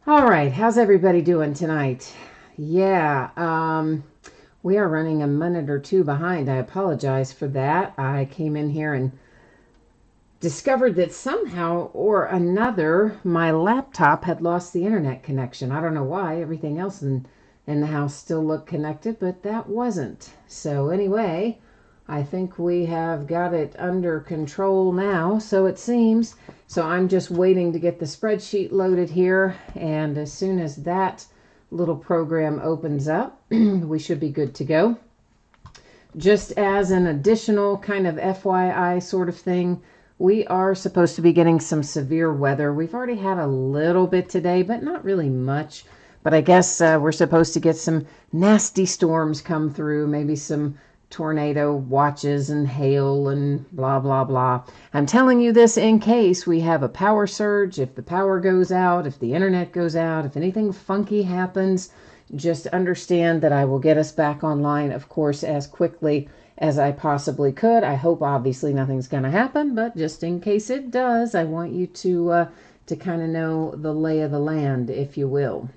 All right, how's everybody doing tonight? Yeah, we are running a minute or two behind. I apologize for that. I came in here and discovered that somehow or another my laptop had lost the internet connection. I don't know why. Everything else in the house still looked connected, but that wasn't. So anyway, I think we have got it under control now, so it seems. So I'm just waiting to get the spreadsheet loaded here, and as soon as that little program opens up, we should be good to go. Just as an additional kind of FYI sort of thing, we are supposed to be getting some severe weather. We've already had a little bit today, but not really much. But I guess we're supposed to get some nasty storms come through, maybe some tornado watches and hail and blah, blah, blah. I'm telling you this in case we have a power surge, if the power goes out, if the internet goes out, if anything funky happens. Just understand that I will get us back online, of course, as quickly as I possibly could. I hope obviously nothing's going to happen, but just in case it does, I want you to kind of know the lay of the land, if you will.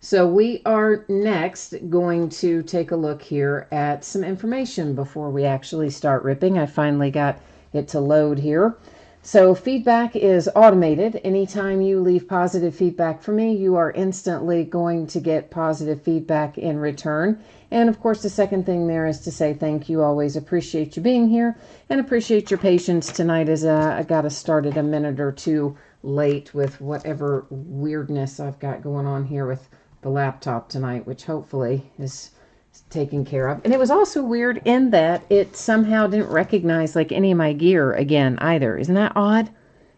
So we are next going to take a look here at some information before we actually start ripping. I finally got it to load here. So feedback is automated. Anytime you leave positive feedback for me, you are instantly going to get positive feedback in return. And of course, the second thing there is to say thank you. Always appreciate you being here and appreciate your patience tonight as I got us started a minute or two late with whatever weirdness I've got going on here with the laptop tonight, which hopefully is taken care of. And it was also weird in that it somehow didn't recognize like any of my gear again either. Isn't that odd?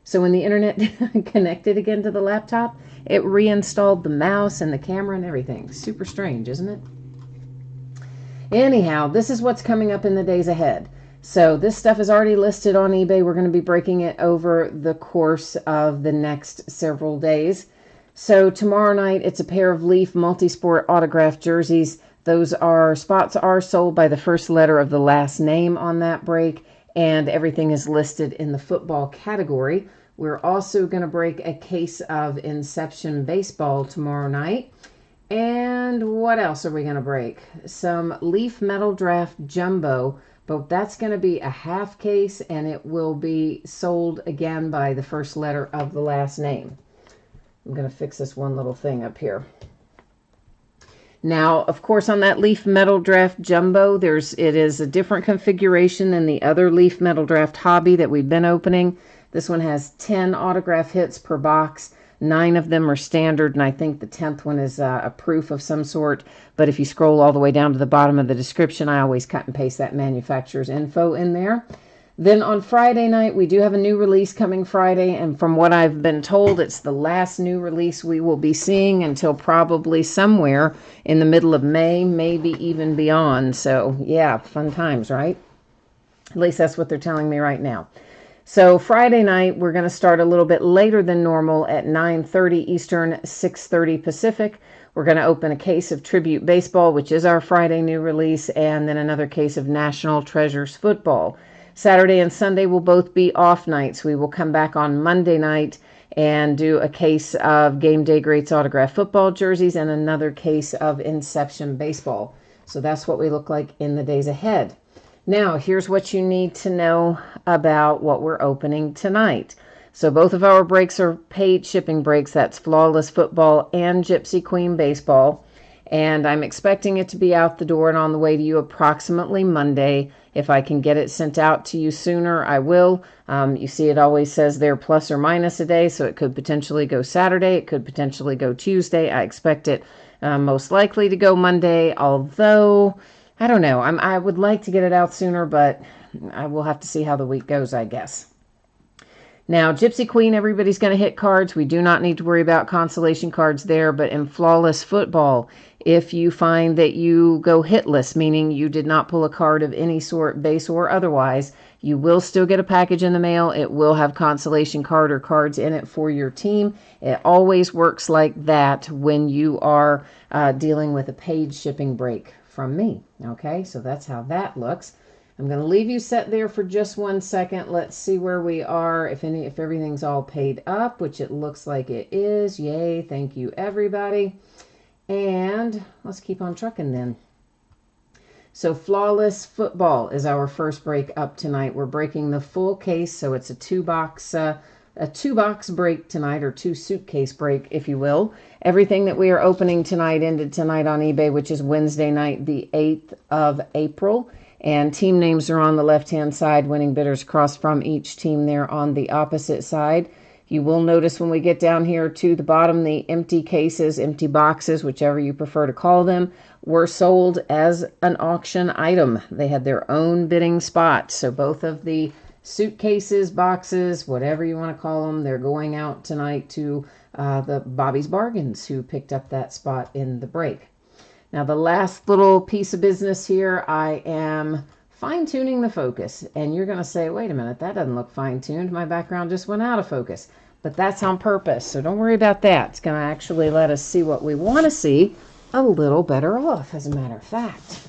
So when the internet connected again to the laptop, it reinstalled the mouse and the camera and everything. Super strange, isn't it? Anyhow, this is what's coming up in the days ahead. So this stuff is already listed on eBay. We're going to be breaking it over the course of the next several days. So tomorrow night, it's a pair of Leaf Multisport autographed jerseys. Those spots are sold by the first letter of the last name on that break, and everything is listed in the football category. We're also going to break a case of Inception Baseball tomorrow night. And what else are we going to break? Some Leaf Metal Draft Jumbo, but that's going to be a half case, and it will be sold again by the first letter of the last name. I'm going to fix this one little thing up here. Now, of course, on that Leaf Metal Draft Jumbo, it is a different configuration than the other Leaf Metal Draft Hobby that we've been opening. This one has 10 autograph hits per box. 9 of them are standard, and I think the 10th one is a proof of some sort. But if you scroll all the way down to the bottom of the description, I always cut and paste that manufacturer's info in there. Then on Friday night, we do have a new release coming Friday, and from what I've been told, it's the last new release we will be seeing until probably somewhere in the middle of May, maybe even beyond. So, yeah, fun times, right? At least that's what they're telling me right now. So Friday night, we're going to start a little bit later than normal at 9:30 Eastern, 6:30 Pacific. We're going to open a case of Tribute Baseball, which is our Friday new release, and then another case of National Treasures Football. Saturday and Sunday will both be off nights. We will come back on Monday night and do a case of Game Day Greats autograph football jerseys and another case of Inception Baseball. So that's what we look like in the days ahead. Now, here's what you need to know about what we're opening tonight. So both of our breaks are paid shipping breaks. That's Flawless Football and Gypsy Queen Baseball. And I'm expecting it to be out the door and on the way to you approximately Monday. If I can get it sent out to you sooner, I will. You see, it always says there plus or minus a day, so it could potentially go Saturday. It could potentially go Tuesday. I expect it most likely to go Monday, although I don't know. I would like to get it out sooner, but I will have to see how the week goes, I guess. Now, Gypsy Queen, everybody's going to hit cards. We do not need to worry about consolation cards there, but in Flawless Football, if you find that you go hitless, meaning you did not pull a card of any sort, base or otherwise, you will still get a package in the mail. It will have consolation card or cards in it for your team. It always works like that when you are dealing with a paid shipping break from me. Okay, so that's how that looks. I'm going to leave you set there for just 1 second. Let's see where we are. If everything's all paid up, which it looks like it is. Yay, thank you, everybody. And let's keep on trucking then. So Flawless Football is our first break up tonight. We're breaking the full case, so it's a two-box break tonight, or 2 suitcase break, if you will. Everything that we are opening tonight ended tonight on eBay, which is Wednesday night, the 8th of April. And team names are on the left-hand side, winning bidders crossed from each team there on the opposite side. You will notice when we get down here to the bottom, the empty cases, empty boxes, whichever you prefer to call them, were sold as an auction item. They had their own bidding spot. So both of the suitcases, boxes, whatever you want to call them, they're going out tonight to the Bobby's Bargains, who picked up that spot in the break. Now, the last little piece of business here, I am fine-tuning the focus. And you're going to say, wait a minute, that doesn't look fine-tuned. My background just went out of focus. But that's on purpose, so don't worry about that. It's going to actually let us see what we want to see a little better off, as a matter of fact.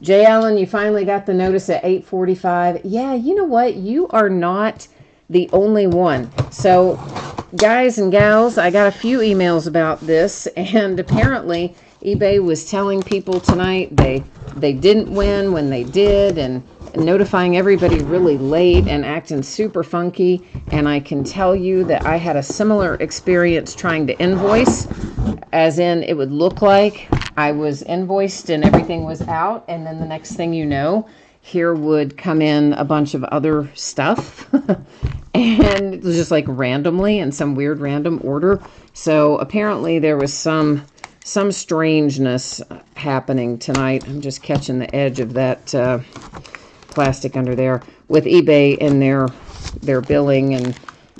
Jay Allen, you finally got the notice at 8:45. Yeah, you know what? You are not the only one. So, guys and gals, I got a few emails about this, and apparently eBay was telling people tonight they didn't win when they did, and notifying everybody really late and acting super funky. And I can tell you that I had a similar experience trying to invoice, as in it would look like I was invoiced and everything was out, and then the next thing you know, here would come in a bunch of other stuff and it was just like randomly in some weird random order. So apparently there was some strangeness happening tonight. I'm just catching the edge of that plastic under there with eBay and their billing and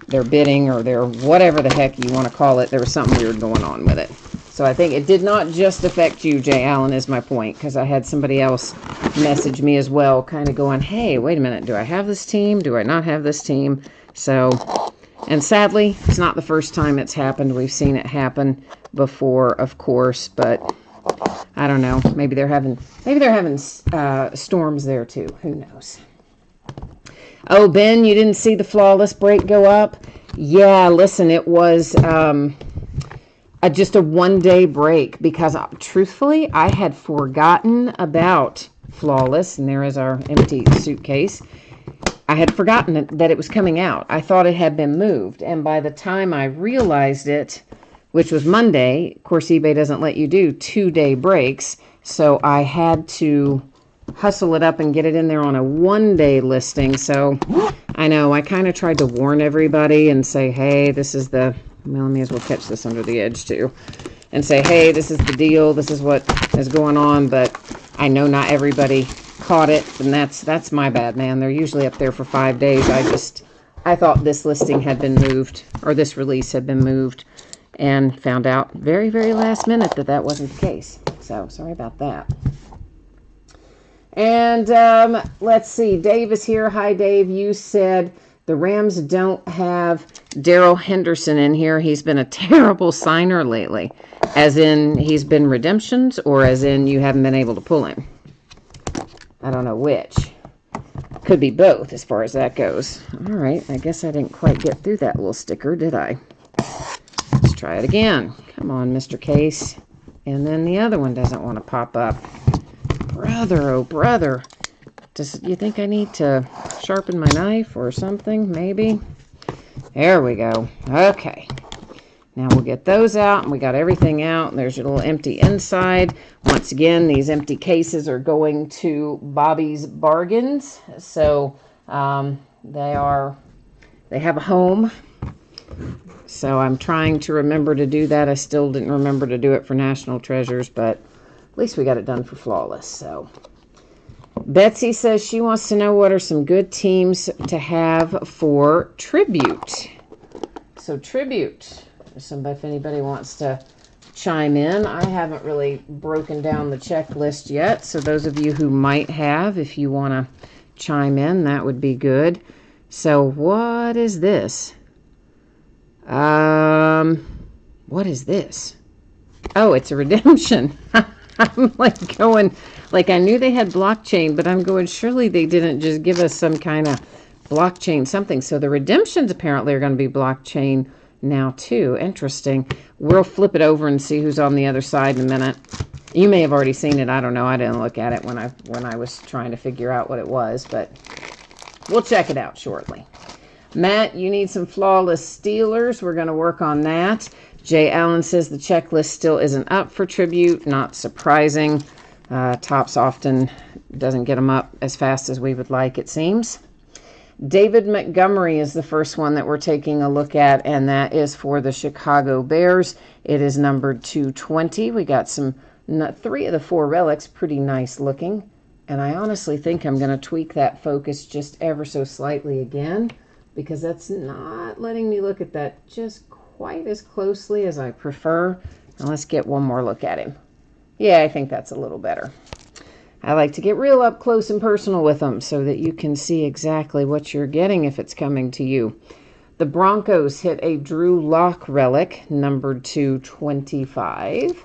their bidding, or their whatever the heck you want to call it. There was something weird going on with it. So I think it did not just affect you, Jay Allen, is my point, because I had somebody else message me as well, kind of going, hey, wait a minute, do I have this team? Do I not have this team? So, and sadly, it's not the first time it's happened. We've seen it happen before, of course, but I don't know. Maybe they're having storms there too. Who knows? Oh, Ben, you didn't see the Flawless break go up? Yeah, listen, it was just a one-day break, because truthfully, I had forgotten about Flawless, and there is our empty suitcase. I had forgotten that it was coming out. I thought it had been moved, and by the time I realized it, which was Monday, of course, eBay doesn't let you do 2-day breaks, so I had to hustle it up and get it in there on a one-day listing. So I know I kind of tried to warn everybody and say, hey, this is the, well, I may as well catch this under the edge too, and say, hey, this is the deal, this is what is going on. But I know not everybody caught it, and that's my bad, man. They're usually up there for 5 days. I thought this listing had been moved, or this release had been moved, and found out very, very last minute that wasn't the case. So sorry about that. And let's see, Dave is here. Hi, Dave. You said the Rams don't have Darrell Henderson in here. He's been a terrible signer lately. As in he's been redemptions, or as in you haven't been able to pull him? I don't know which. Could be both as far as that goes. All right, I guess I didn't quite get through that little sticker, did I? Let's try it again. Come on, Mr. Case. And then the other one doesn't want to pop up. Brother, oh brother. You think I need to sharpen my knife or something? Maybe. There we go. Okay. Now we'll get those out, and we got everything out. There's your little empty inside. Once again, these empty cases are going to Bobby's Bargains. So they have a home. So I'm trying to remember to do that. I still didn't remember to do it for National Treasures, but at least we got it done for Flawless. So Betsy says she wants to know what are some good teams to have for Tribute. So Tribute, if anybody wants to chime in. I haven't really broken down the checklist yet, so those of you who might have, if you want to chime in, that would be good. So what is this? What is this? Oh, it's a redemption. I'm like going, like I knew they had blockchain, but I'm going, surely they didn't just give us some kind of blockchain something. So the redemptions apparently are going to be blockchain now too. Interesting. We'll flip it over and see who's on the other side in a minute. You may have already seen it. I don't know. I didn't look at it when I was trying to figure out what it was, but we'll check it out shortly. Matt, you need some flawless Steelers. We're going to work on that. Jay Allen says the checklist still isn't up for tribute. Not surprising. Topps often doesn't get them up as fast as we would like, it seems. David Montgomery is the first one that we're taking a look at, and that is for the Chicago Bears. It is numbered 220. We got some 3 of the 4 relics, pretty nice looking. And I honestly think I'm going to tweak that focus just ever so slightly again, because that's not letting me look at that just quite as closely as I prefer. Now let's get one more look at him. Yeah, I think that's a little better. I like to get real up close and personal with them so that you can see exactly what you're getting if it's coming to you. The Broncos hit a Drew Lock relic, numbered 225.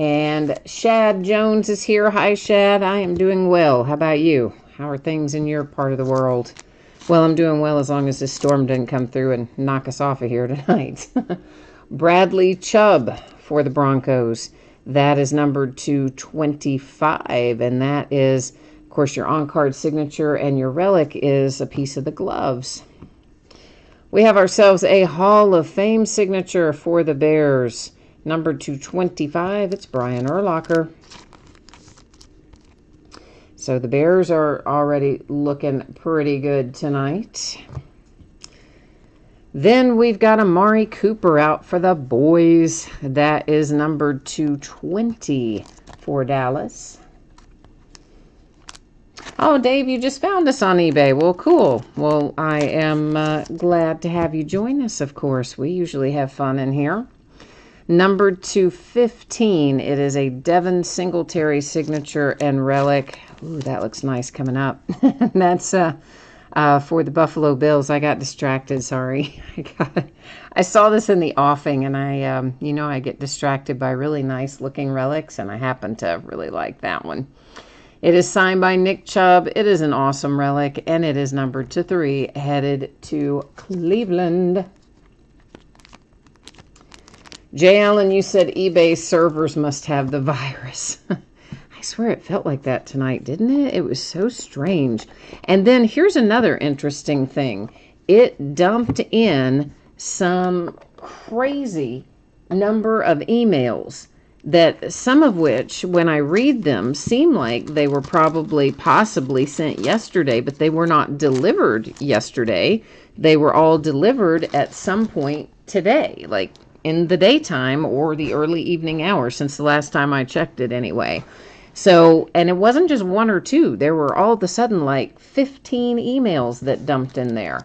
And Shad Jones is here. Hi, Shad. I am doing well. How about you? How are things in your part of the world? Well, I'm doing well as long as this storm didn't come through and knock us off of here tonight. Bradley Chubb for the Broncos. That is numbered 225, and that is, of course, your on-card signature, and your relic is a piece of the gloves. We have ourselves a Hall of Fame signature for the Bears, numbered 225. It's Brian Urlacher. So the Bears are already looking pretty good tonight. Then we've got Amari Cooper out for the boys. That is numbered 220 for Dallas. Oh, Dave, you just found us on eBay. Well, cool. Well, I am glad to have you join us, of course. We usually have fun in here. Numbered 215, it is a Devin Singletary signature and relic. Ooh, that looks nice coming up. That's for the Buffalo Bills. I got distracted, sorry. I saw this in the offing, and I get distracted by really nice looking relics, and I happen to really like that one. It is signed by Nick Chubb. It is an awesome relic, and it is numbered 2-3, headed to Cleveland. Jay Allen, you said eBay servers must have the virus. I swear it felt like that tonight, didn't it? It was so strange. And then here's another interesting thing. It dumped in some crazy number of emails that some of which, when I read them, seem like they were possibly sent yesterday, but they were not delivered yesterday. They were all delivered at some point today, like in the daytime or the early evening hours, since the last time I checked it anyway. So, and it wasn't just 1 or 2. There were all of a sudden like 15 emails that dumped in there.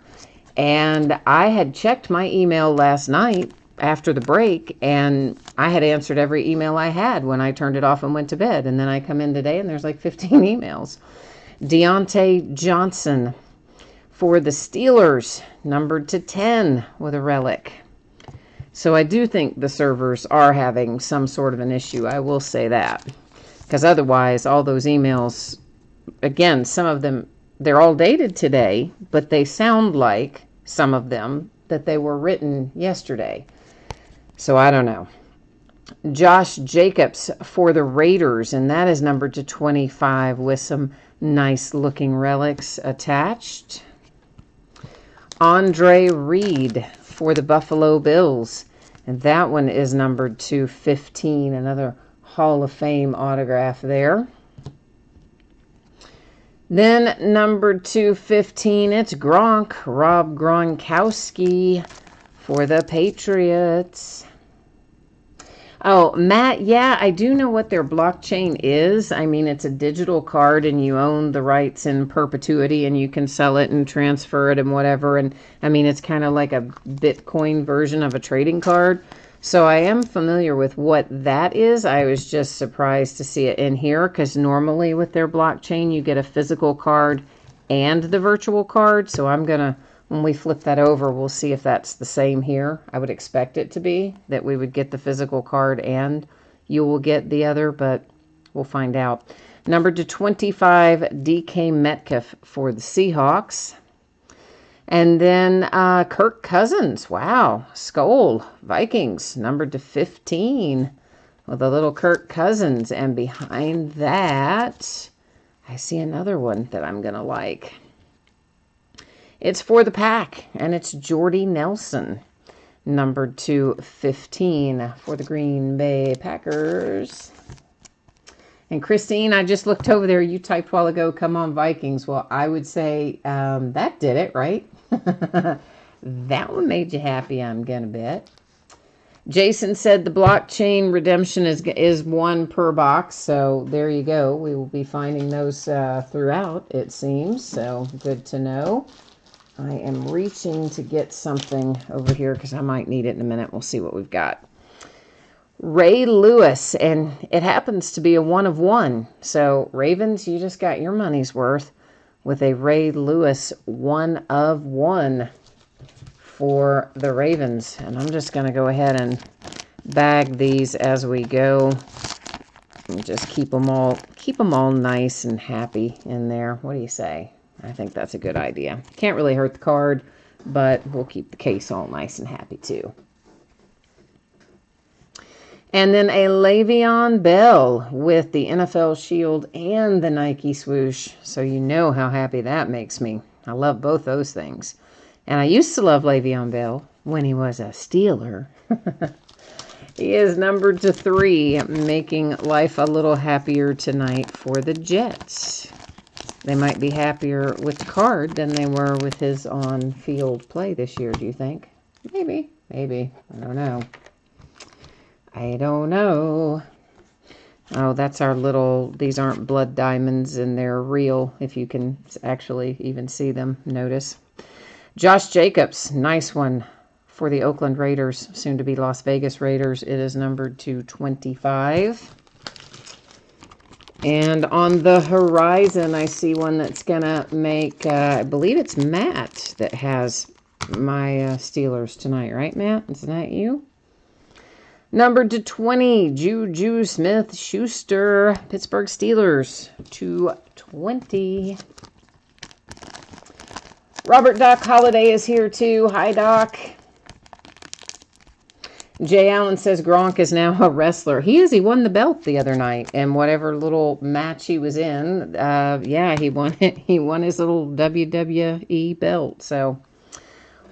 And I had checked my email last night after the break, and I had answered every email I had when I turned it off and went to bed. And then I come in today and there's like 15 emails. Deontay Johnson for the Steelers, numbered to 10 with a relic. So I do think the servers are having some sort of an issue. I will say that. Because otherwise, all those emails, again, some of them, they're all dated today, but they sound like, some of them, that they were written yesterday. So I don't know. Josh Jacobs for the Raiders, and that is numbered to 25 with some nice looking relics attached. Andre Reed for the Buffalo Bills, and that one is numbered to 15, another Hall of Fame autograph there. Then number 215, it's Gronk, Rob Gronkowski for the Patriots. Oh, Matt, yeah, I do know what their blockchain is. I mean, it's a digital card and you own the rights in perpetuity and you can sell it and transfer it and whatever. And I mean, it's kind of like a Bitcoin version of a trading card. So I am familiar with what that is. I was just surprised to see it in here because normally with their blockchain, you get a physical card and the virtual card. So I'm going to when we flip that over, we'll see if that's the same here. I would expect it to be, that we would get the physical card and you will get the other, but we'll find out. Number to 25, DK Metcalf for the Seahawks. And then Kirk Cousins. Wow. Skull. Vikings. Number to 15 with a little Kirk Cousins. And behind that, I see another one that I'm going to like. It's for the Pack, and it's Jordy Nelson. Number to 15 for the Green Bay Packers. And Christine, I just looked over there. You typed a while ago, come on Vikings. Well, I would say that did it, right? That one made you happy, I'm going to bet. Jason said the blockchain redemption is one per box. So there you go. We will be finding those throughout, it seems. So good to know. I am reaching to get something over here because I might need it in a minute. We'll see what we've got. Ray Lewis, and it happens to be a 1 of 1. So Ravens, you just got your money's worth with a Ray Lewis 1 of 1 for the Ravens. And I'm just going to go ahead and bag these as we go and just keep them all nice and happy in there. What do you say? I think that's a good idea. Can't really hurt the card, but we'll keep the case all nice and happy too. And then a Le'Veon Bell with the NFL Shield and the Nike swoosh. So you know how happy that makes me. I love both those things. And I used to love Le'Veon Bell when he was a Steeler. He is numbered to 3, making life a little happier tonight for the Jets. They might be happier with the card than they were with his on-field play this year, do you think? Maybe. I don't know. Oh, that's our little, these aren't blood diamonds and they're real, if you can actually even see them, notice. Josh Jacobs, nice one for the Oakland Raiders, soon to be Las Vegas Raiders. It is numbered to 25. And on the horizon, I see one that's going to make, I believe it's Matt that has my Steelers tonight, right, Matt? Isn't that you? Numbered to 20, Juju Smith-Schuster, Pittsburgh Steelers, to 20. Robert Doc Holliday is here too. Hi, Doc. Jay Allen says Gronk is now a wrestler. He is. He won the belt the other night. And whatever little match he was in, yeah, he won it. He won his little WWE belt. So,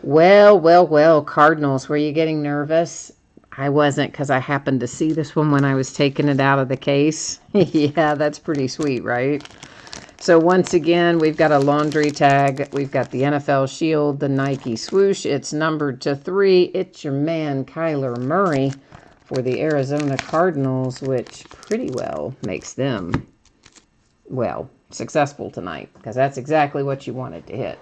well, Cardinals, were you getting nervous? I wasn't, because I happened to see this one when I was taking it out of the case. Yeah, that's pretty sweet, right? So once again, we've got a laundry tag. We've got the NFL Shield, the Nike swoosh. It's numbered to 3. It's your man, Kyler Murray, for the Arizona Cardinals, which pretty well makes them, well, successful tonight, because that's exactly what you wanted to hit.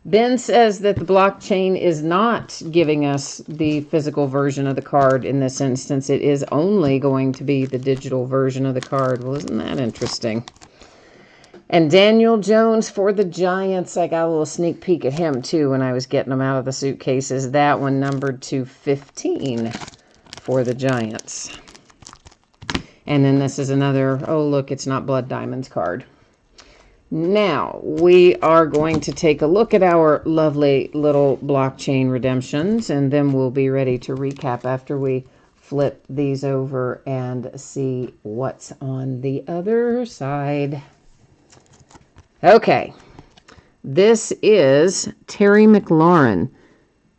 Ben says that the blockchain is not giving us the physical version of the card in this instance. It is only going to be the digital version of the card. Well, isn't that interesting? And Daniel Jones for the Giants. I got a little sneak peek at him, too, when I was getting them out of the suitcases. That one numbered to 15 for the Giants. And then this is another, oh, look, it's not Blood Diamonds card. Now, we are going to take a look at our lovely little blockchain redemptions, and then we'll be ready to recap after we flip these over and see what's on the other side. Okay, this is Terry McLaurin. It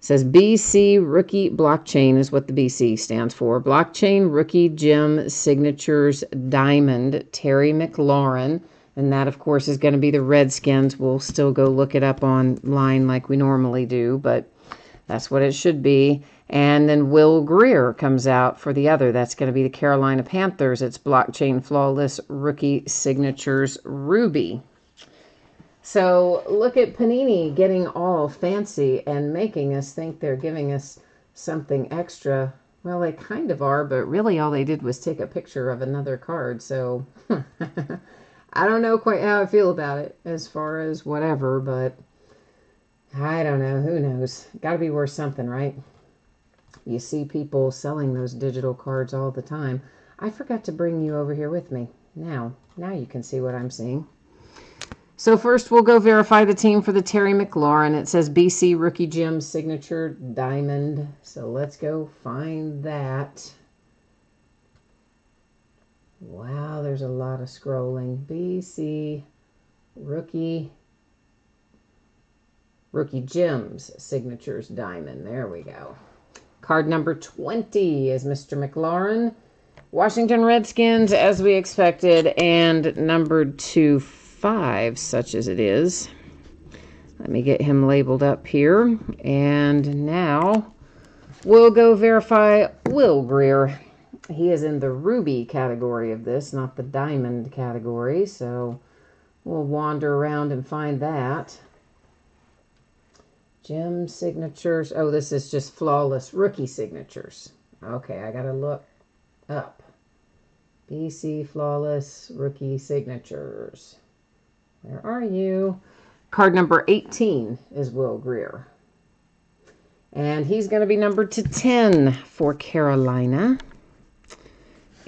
says BC Rookie Blockchain is what the BC stands for. Blockchain Rookie Gem Signatures Diamond, Terry McLaurin. And that, of course, is going to be the Redskins. We'll still go look it up online like we normally do, but that's what it should be. And then Will Greer comes out for the other. That's going to be the Carolina Panthers. It's Blockchain Flawless Rookie Signatures Ruby. So look at Panini getting all fancy and making us think they're giving us something extra. Well, they kind of are, but really all they did was take a picture of another card. So I don't know quite how I feel about it as far as whatever, but I don't know. Who knows? Got to be worth something, right? You see people selling those digital cards all the time. I forgot to bring you over here with me. Now you can see what I'm seeing. So first we'll go verify the team for the Terry McLaurin. It says BC Rookie Gem Signature Diamond. So let's go find that. Wow, there's a lot of scrolling. BC Rookie Gems Signatures Diamond. There we go. Card number 20 is Mr. McLaurin. Washington Redskins, as we expected, and numbered to 5, such as it is. Let me get him labeled up here. And now we'll go verify Will Greer. He is in the ruby category of this, not the diamond category. So we'll wander around and find that. Gem signatures. Oh, this is just flawless rookie signatures. Okay, I got to look up. BC Flawless Rookie Signatures. Where are you? Card number 18 is Will Greer. And he's going to be numbered to 10 for Carolina.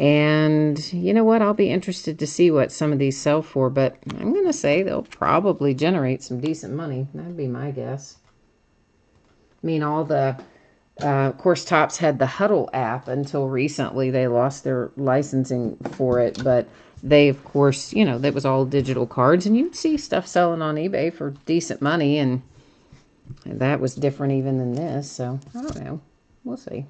And you know what? I'll be interested to see what some of these sell for, but I'm going to say they'll probably generate some decent money. That'd be my guess. I mean, all the, of course, Topps had the Huddle app until recently. They lost their licensing for it, but they, of course, you know, that was all digital cards, and you'd see stuff selling on eBay for decent money, and that was different even than this, so I don't know. We'll see.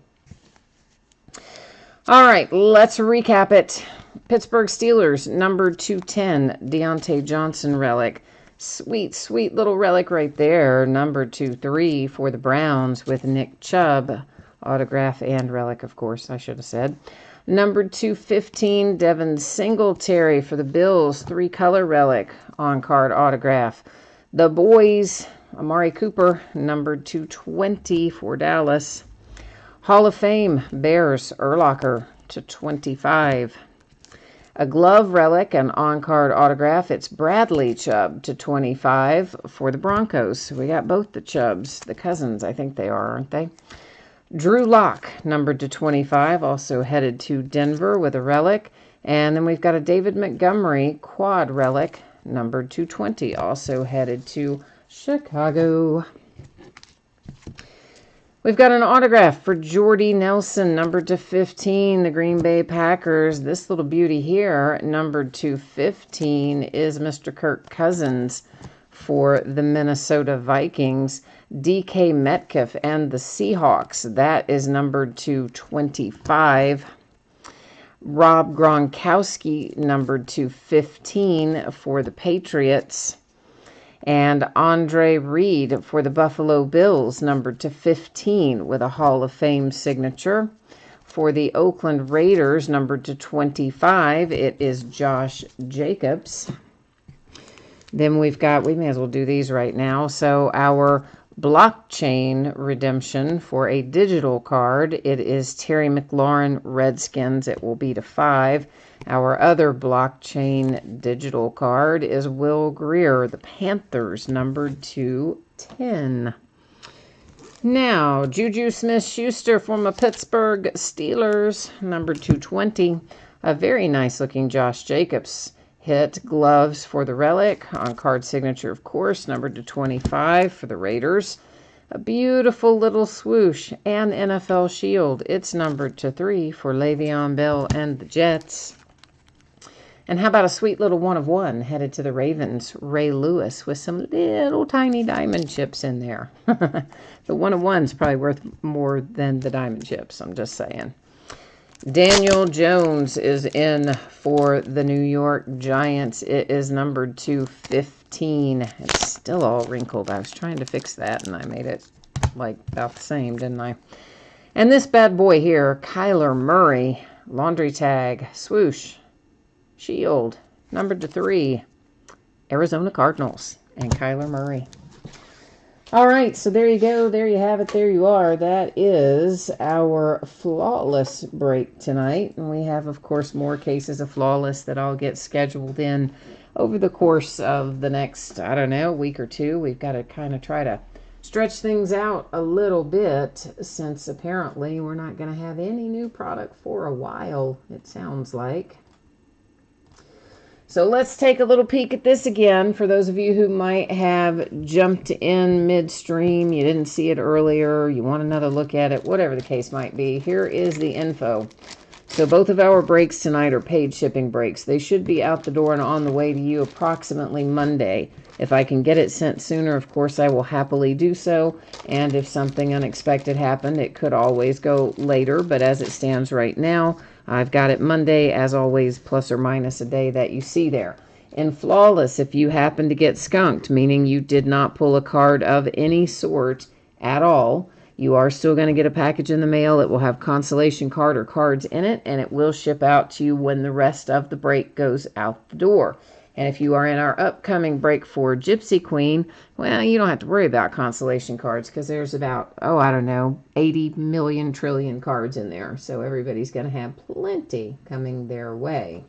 All right, let's recap it. Pittsburgh Steelers, number 210, Deontay Johnson relic. Sweet, sweet little relic right there. Number 2-3 for the Browns with Nick Chubb. Autograph and relic, of course, I should have said. Number 215, Devin Singletary for the Bills. 3-color relic on card autograph. The Boys, Amari Cooper, number 220 for Dallas. Hall of Fame, Bears, Urlacher to 25. A glove relic, an on-card autograph. It's Bradley Chubb to 25 for the Broncos. So we got both the Chubbs, the cousins, I think they are, aren't they? Drew Lock, numbered to 25, also headed to Denver with a relic. And then we've got a David Montgomery quad relic, numbered to 20, also headed to Chicago. We've got an autograph for Jordy Nelson, numbered to 15, the Green Bay Packers. This little beauty here, numbered to 15, is Mr. Kirk Cousins for the Minnesota Vikings. DK Metcalf and the Seahawks, that is numbered to 25. Rob Gronkowski, numbered to 15 for the Patriots. And Andre Reed for the Buffalo Bills, numbered to 15 with a Hall of Fame signature. For the Oakland Raiders, numbered to 25, it is Josh Jacobs. Then we've got, we may as well do these right now. So our blockchain redemption for a digital card, it is Terry McLaurin Redskins. It will be to 5. Our other blockchain digital card is Will Greer, the Panthers, numbered to 10. Now, Juju Smith-Schuster from the Pittsburgh Steelers, numbered 220. A very nice-looking Josh Jacobs hit. Gloves for the relic. On-card signature, of course, numbered to 25 for the Raiders. A beautiful little swoosh and NFL shield. It's numbered to 3 for Le'Veon Bell and the Jets. And how about a sweet little 1-of-1 headed to the Ravens, Ray Lewis, with some little tiny diamond chips in there. The 1-of-1's probably worth more than the diamond chips, I'm just saying. Daniel Jones is in for the New York Giants. It is numbered to 15. It's still all wrinkled. I was trying to fix that, and I made it like about the same, didn't I? And this bad boy here, Kyler Murray, laundry tag, swoosh. Shield, numbered to 3, Arizona Cardinals, and Kyler Murray. All right, so there you go. There you have it. There you are. That is our flawless break tonight. And we have, of course, more cases of flawless that I'll get scheduled in over the course of the next, I don't know, week or two. We've got to kind of try to stretch things out a little bit, since apparently we're not going to have any new product for a while, it sounds like. So let's take a little peek at this again. For those of you who might have jumped in midstream, you didn't see it earlier, you want another look at it, whatever the case might be, here is the info. So both of our breaks tonight are paid shipping breaks. They should be out the door and on the way to you approximately Monday. If I can get it sent sooner, of course, I will happily do so. And if something unexpected happened, it could always go later. But as it stands right now, I've got it Monday, as always, plus or minus a day that you see there. In Flawless, if you happen to get skunked, meaning you did not pull a card of any sort at all, you are still going to get a package in the mail. It will have consolation card or cards in it, and it will ship out to you when the rest of the break goes out the door. And if you are in our upcoming break for Gypsy Queen, well, you don't have to worry about consolation cards, because there's about, oh, I don't know, 80 million trillion cards in there. So everybody's going to have plenty coming their way.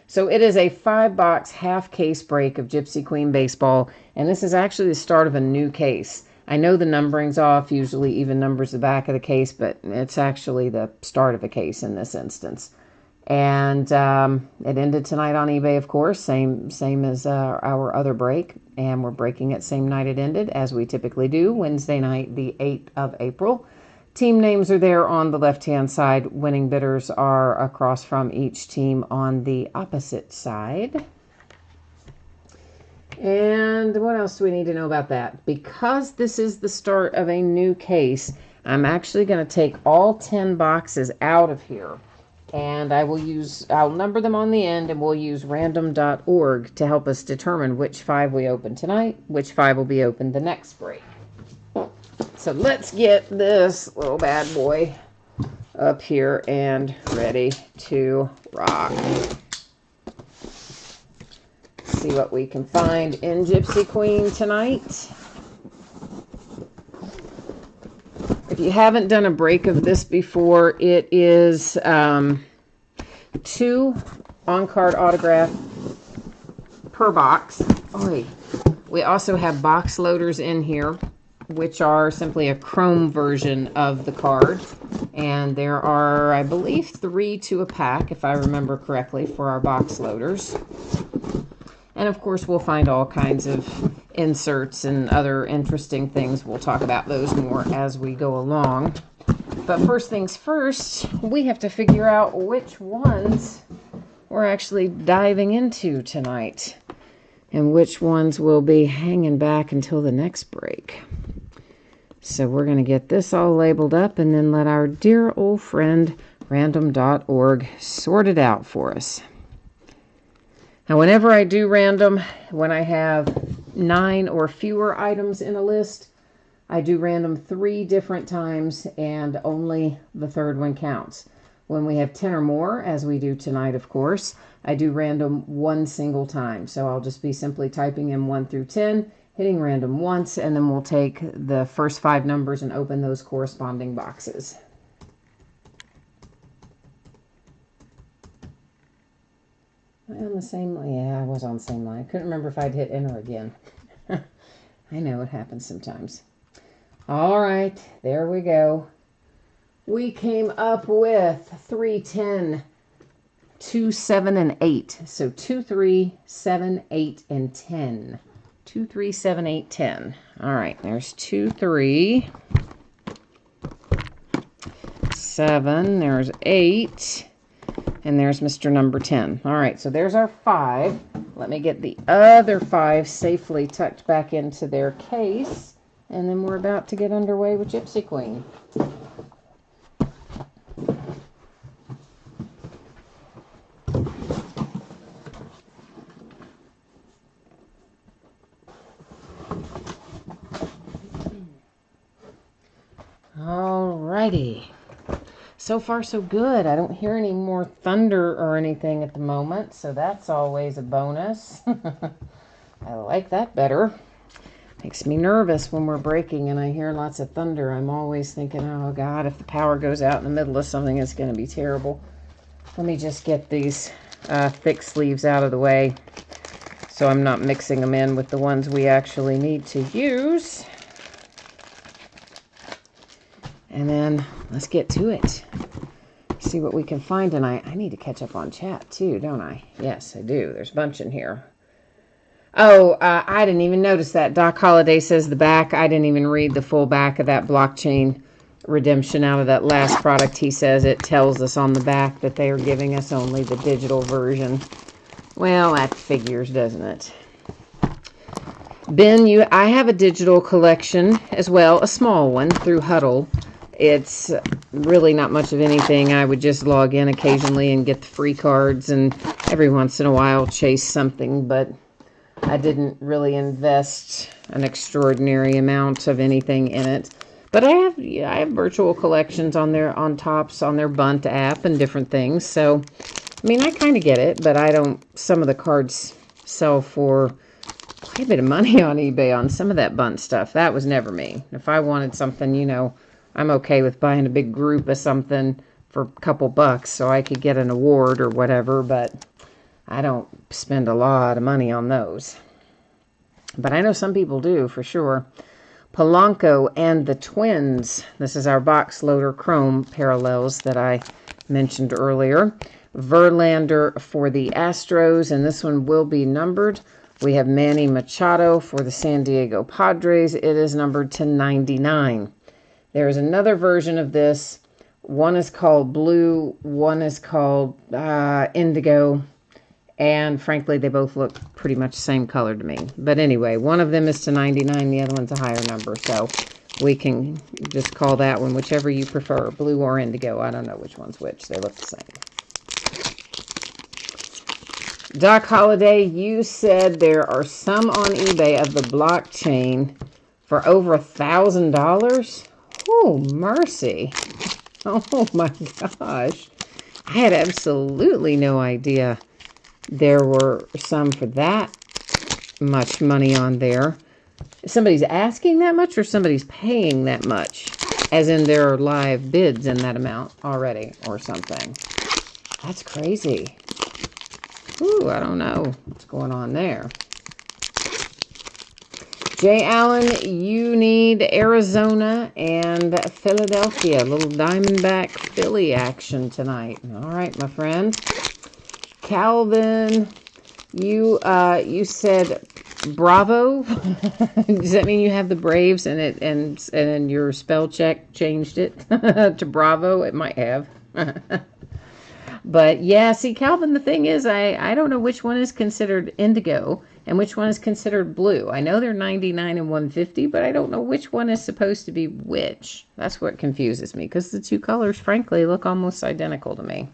So it is a 5-box half case break of Gypsy Queen baseball, and this is actually the start of a new case. I know the numbering's off, usually even numbers the back of the case, but it's actually the start of a case in this instance. And it ended tonight on eBay, of course, same as our other break, and we're breaking it same night it ended, as we typically do, Wednesday night, the 8th of April. Team names are there on the left-hand side. Winning bidders are across from each team on the opposite side. And what else do we need to know about that? Because this is the start of a new case, I'm actually going to take all 10 boxes out of here. And I'll number them on the end, and we'll use random.org to help us determine which 5 we open tonight, which 5 will be opened the next break. So let's get this little bad boy up here and ready to rock. See what we can find in Gypsy Queen tonight. If you haven't done a break of this before, it is 2 on-card autograph per box. We also have box loaders in here, which are simply a chrome version of the card. And there are, I believe, 3 to a pack, if I remember correctly, for our box loaders. And of course, we'll find all kinds of inserts and other interesting things. We'll talk about those more as we go along. But first things first, we have to figure out which ones we're actually diving into tonight, and which ones will be hanging back until the next break. So we're going to get this all labeled up and then let our dear old friend random.org sort it out for us. Now, whenever I do random, when I have 9 or fewer items in a list, I do random 3 different times, and only the third one counts. When we have 10 or more, as we do tonight, of course, I do random 1 single time. So I'll just be simply typing in 1 through 10, hitting random once, and then we'll take the first 5 numbers and open those corresponding boxes. On the same line? Yeah, I was on the same line. I couldn't remember if I'd hit enter again. I know it happens sometimes. All right, there we go. We came up with 3, 10, 2, 7, and 8. So 2, 3, 7, 8, and 10. 2, 3, 7, 8, 10. All right, there's 2, 3, 7, there's 8. And there's Mr. Number 10. All right, so there's our 5. Let me get the other 5 safely tucked back into their case. And then we're about to get underway with Gypsy Queen. All righty. So far, so good. I don't hear any more thunder or anything at the moment, so that's always a bonus. I like that better. Makes me nervous when we're breaking and I hear lots of thunder. I'm always thinking, oh God, if the power goes out in the middle of something, it's going to be terrible. Let me just get these thick sleeves out of the way so I'm not mixing them in with the ones we actually need to use. And then let's get to it. See what we can find tonight. I need to catch up on chat too, don't I? Yes, I do. There's a bunch in here. Oh, I didn't even notice that. Doc Holliday says the back. I didn't even read the full back of that blockchain redemption out of that last product. He says it tells us on the back that they are giving us only the digital version. Well, that figures, doesn't it? Ben, I have a digital collection as well, a small one through Huddle. It's really not much of anything. I would just log in occasionally and get the free cards, and every once in a while chase something, but I didn't really invest an extraordinary amount of anything in it. But I have virtual collections on Topps, on their Bunt app and different things. So, I mean, I kind of get it, but I don't. Some of the cards sell for quite a bit of money on eBay on some of that Bunt stuff. That was never me. If I wanted something, you know, I'm okay with buying a big group of something for a couple bucks so I could get an award or whatever, but I don't spend a lot of money on those. But I know some people do, for sure. Polanco and the Twins. This is our box loader chrome parallels that I mentioned earlier. Verlander for the Astros, and this one will be numbered. We have Manny Machado for the San Diego Padres. It is numbered to 99. There is another version of this. One is called blue, one is called indigo, and frankly, they both look pretty much the same color to me. But anyway, one of them is to 99, the other one's a higher number, so we can just call that one whichever you prefer, blue or indigo. I don't know which one's which. They look the same. Doc Holliday, you said there are some on eBay of the blockchain for over $1,000. Oh, mercy. Oh, my gosh. I had absolutely no idea there were some for that much money on there. Somebody's asking that much or somebody's paying that much? As in there are live bids in that amount already or something. That's crazy. Ooh, I don't know what's going on there. Jay Allen, you need Arizona and Philadelphia. A little Diamondback Philly action tonight. All right, my friend. Calvin, you said Bravo. Does that mean you have the Braves and your spell check changed it to Bravo? It might have. But yeah, see, Calvin, the thing is, I don't know which one is considered indigo and which one is considered blue. I know they're 99 and 150, but I don't know which one is supposed to be which. That's what confuses me, because the two colors, frankly, look almost identical to me.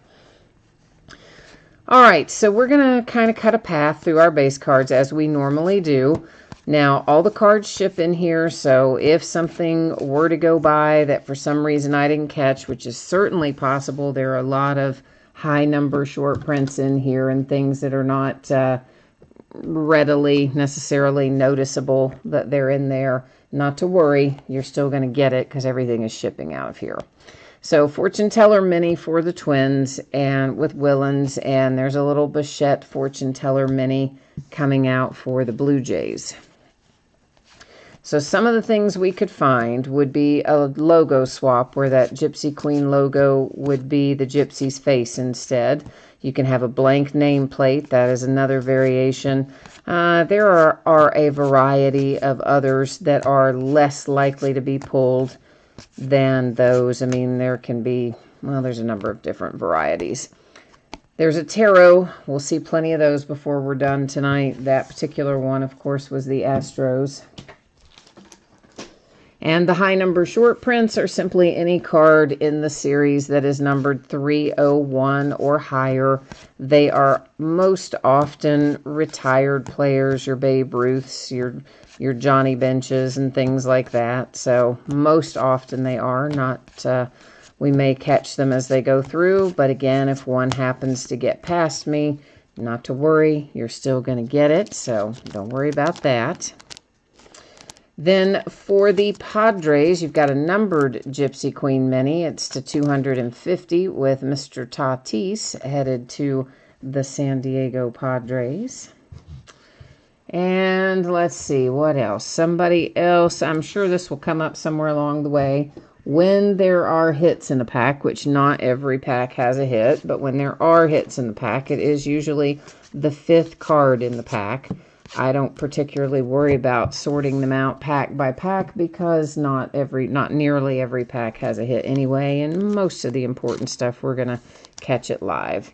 All right, so we're going to kind of cut a path through our base cards as we normally do. Now, all the cards ship in here, so if something were to go by that for some reason I didn't catch, which is certainly possible, there are a lot of high number short prints in here and things that are not readily necessarily noticeable that they're in there. Not to worry, you're still going to get it because everything is shipping out of here. So Fortune Teller Mini for the Twins and with Willens, and there's a little Bichette Fortune Teller Mini coming out for the Blue Jays. So some of the things we could find would be a logo swap where that Gypsy Queen logo would be the Gypsy's face instead. You can have a blank nameplate. That is another variation. There are a variety of others that are less likely to be pulled than those. I mean, there can be, well, there's a number of different varieties. There's a tarot. We'll see plenty of those before we're done tonight. That particular one, of course, was the Astros. And the high number short prints are simply any card in the series that is numbered 301 or higher. They are most often retired players, your Babe Ruths, your Johnny Benches and things like that. So most often they are not, we may catch them as they go through. But again, if one happens to get past me, not to worry, you're still going to get it. So don't worry about that. Then for the Padres, you've got a numbered Gypsy Queen Mini. It's to 250 with Mr. Tatis headed to the San Diego Padres. And let's see, what else? Somebody else, I'm sure this will come up somewhere along the way. When there are hits in a pack, which not every pack has a hit, but when there are hits in the pack, it is usually the 5th card in the pack. I don't particularly worry about sorting them out pack by pack because not nearly every pack has a hit anyway, and most of the important stuff we're going to catch it live.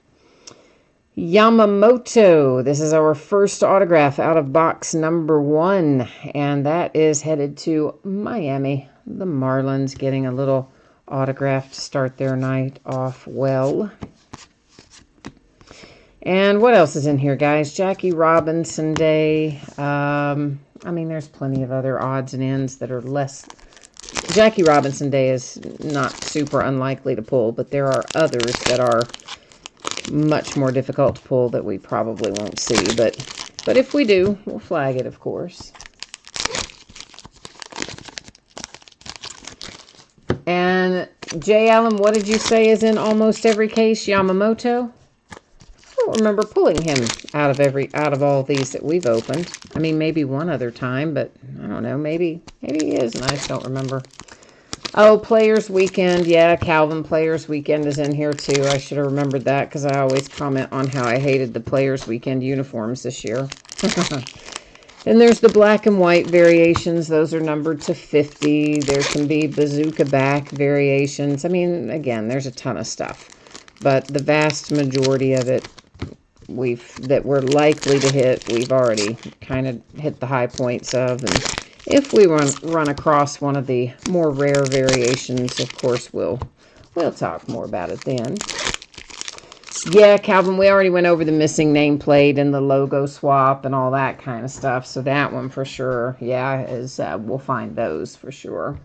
Yamamoto. This is our first autograph out of box number 1, and that is headed to Miami. The Marlins getting a little autograph to start their night off well. And what else is in here, guys? Jackie Robinson Day. I mean, there's plenty of other odds and ends that are less. Jackie Robinson Day is not super unlikely to pull, but there are others that are much more difficult to pull that we probably won't see. But if we do, we'll flag it, of course. And Jay Allen, what did you say is in almost every case? Yamamoto? I don't remember pulling him out of all these that we've opened. I mean, maybe one other time, but I don't know. Maybe he is, and I just don't remember. Oh, Players Weekend. Yeah, Calvin Players Weekend is in here too. I should have remembered that because I always comment on how I hated the Players Weekend uniforms this year. And there's the black and white variations. Those are numbered to 50. There can be bazooka back variations. I mean, again, there's a ton of stuff. But the vast majority of it that we're likely to hit, we've already kind of hit the high points of. And if we run across one of the more rare variations, of course, we'll talk more about it then. Yeah, Calvin, we already went over the missing nameplate and the logo swap and all that kind of stuff. So that one for sure, yeah, we'll find those for sure.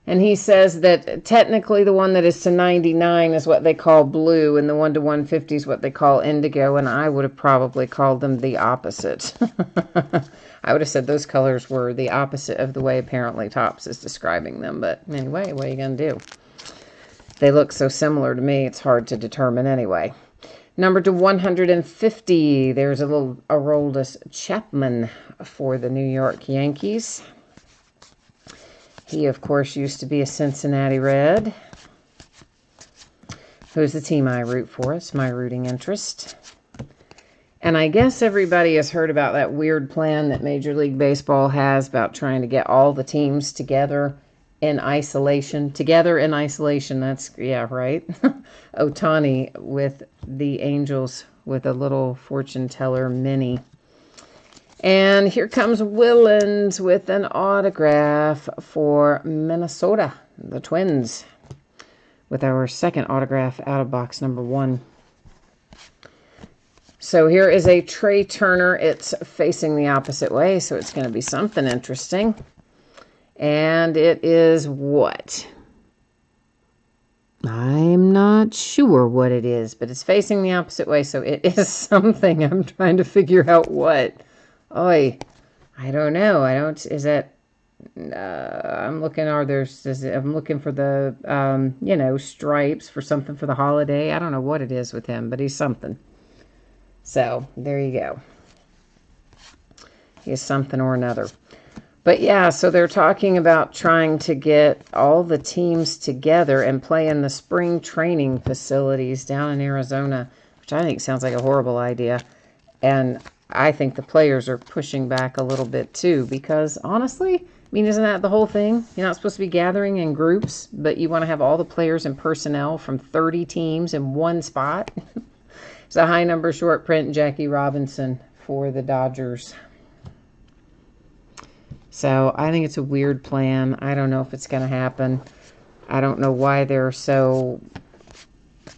And he says that technically the one that is to 99 is what they call blue, and the 1 to 150 is what they call indigo, and I would have probably called them the opposite. I would have said those colors were the opposite of the way apparently Topps is describing them. But anyway, what are you going to do? They look so similar to me, it's hard to determine anyway. Number to 150, there's a little Aroldis Chapman for the New York Yankees. He, of course, used to be a Cincinnati Red. Who's the team I root for? It's my rooting interest. And I guess everybody has heard about that weird plan that Major League Baseball has about trying to get all the teams together in isolation. Together in isolation, that's, yeah, right. Ohtani with the Angels with a little fortune teller mini. And here comes Willens with an autograph for Minnesota, the Twins, with our second autograph out of box number 1. So here is a Trey Turner. It's facing the opposite way, so it's going to be something interesting. And it is what? I'm not sure what it is, but it's facing the opposite way, so it is something. I'm trying to figure out what. Oy, I don't know. Is that, I'm looking, I'm looking for the, stripes for something for the holiday. I don't know what it is with him, but he's something. So, there you go. He's something or another. But yeah, so they're talking about trying to get all the teams together and play in the spring training facilities down in Arizona, which I think sounds like a horrible idea. And I think the players are pushing back a little bit too, because honestly, I mean, isn't that the whole thing? You're not supposed to be gathering in groups, but you want to have all the players and personnel from 30 teams in one spot. It's a high number short print, Jackie Robinson for the Dodgers. So I think it's a weird plan. I don't know if it's going to happen. I don't know why they're so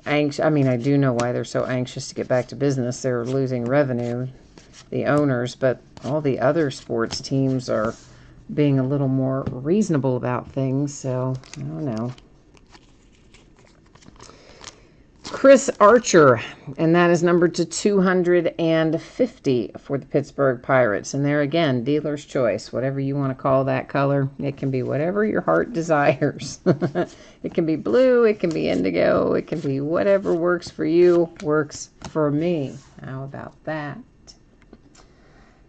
anxious. I mean, I do know why they're so anxious to get back to business. They're losing revenue, the owners, but all the other sports teams are being a little more reasonable about things. So I don't know. Chris Archer, and that is numbered to 250 for the Pittsburgh Pirates. And there again, dealer's choice, whatever you want to call that color. It can be whatever your heart desires. It can be blue, it can be indigo, it can be whatever works for you, works for me. How about that?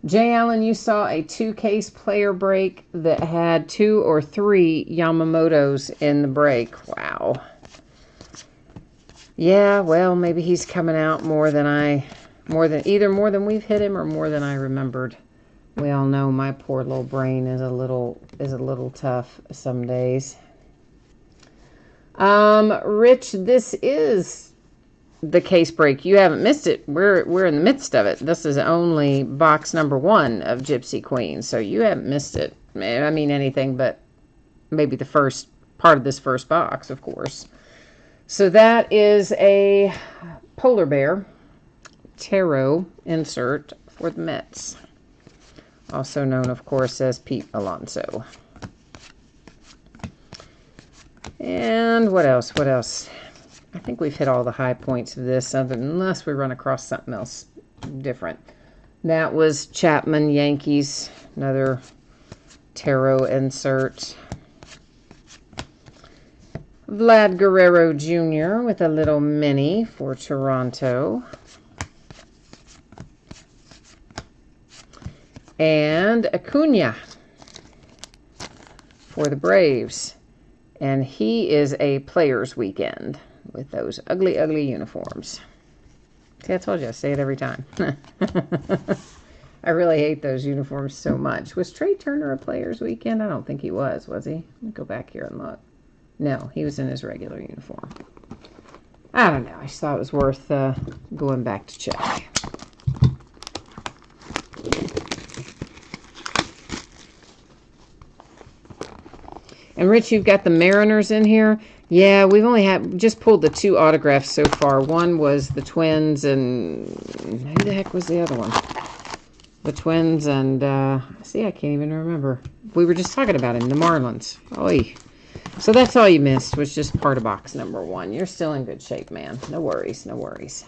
Jay Allen, you saw a 2-case player break that had 2 or 3 Yamamotos in the break. Wow. Yeah, well, maybe he's coming out more than we've hit him or more than I remembered. We all know my poor little brain is a little tough some days. Rich, this is the case break. You haven't missed it. We're in the midst of it. This is only box number 1 of Gypsy Queen, so you haven't missed it. I mean anything but maybe the first part of this first box, of course. So that is a polar bear tarot insert for the Mets, also known, of course, as Pete Alonso. And what else? What else? I think we've hit all the high points of this, unless we run across something else different. That was Chapman Yankees, another tarot insert. Vlad Guerrero Jr. with a little mini for Toronto. And Acuna for the Braves. And he is a Players Weekend with those ugly, ugly uniforms. See, I told you, I say it every time. I really hate those uniforms so much. Was Trey Turner a Players Weekend? I don't think he was he? Let me go back here and look. No, he was in his regular uniform. I don't know. I just thought it was worth going back to check. And Rich, you've got the Mariners in here. Yeah, we've only just pulled the 2 autographs so far. One was the Twins, and who the heck was the other one? The Twins, and see, I can't even remember. We were just talking about him, the Marlins. Oy. So that's all you missed, was just part of box number 1. You're still in good shape, man. No worries, no worries.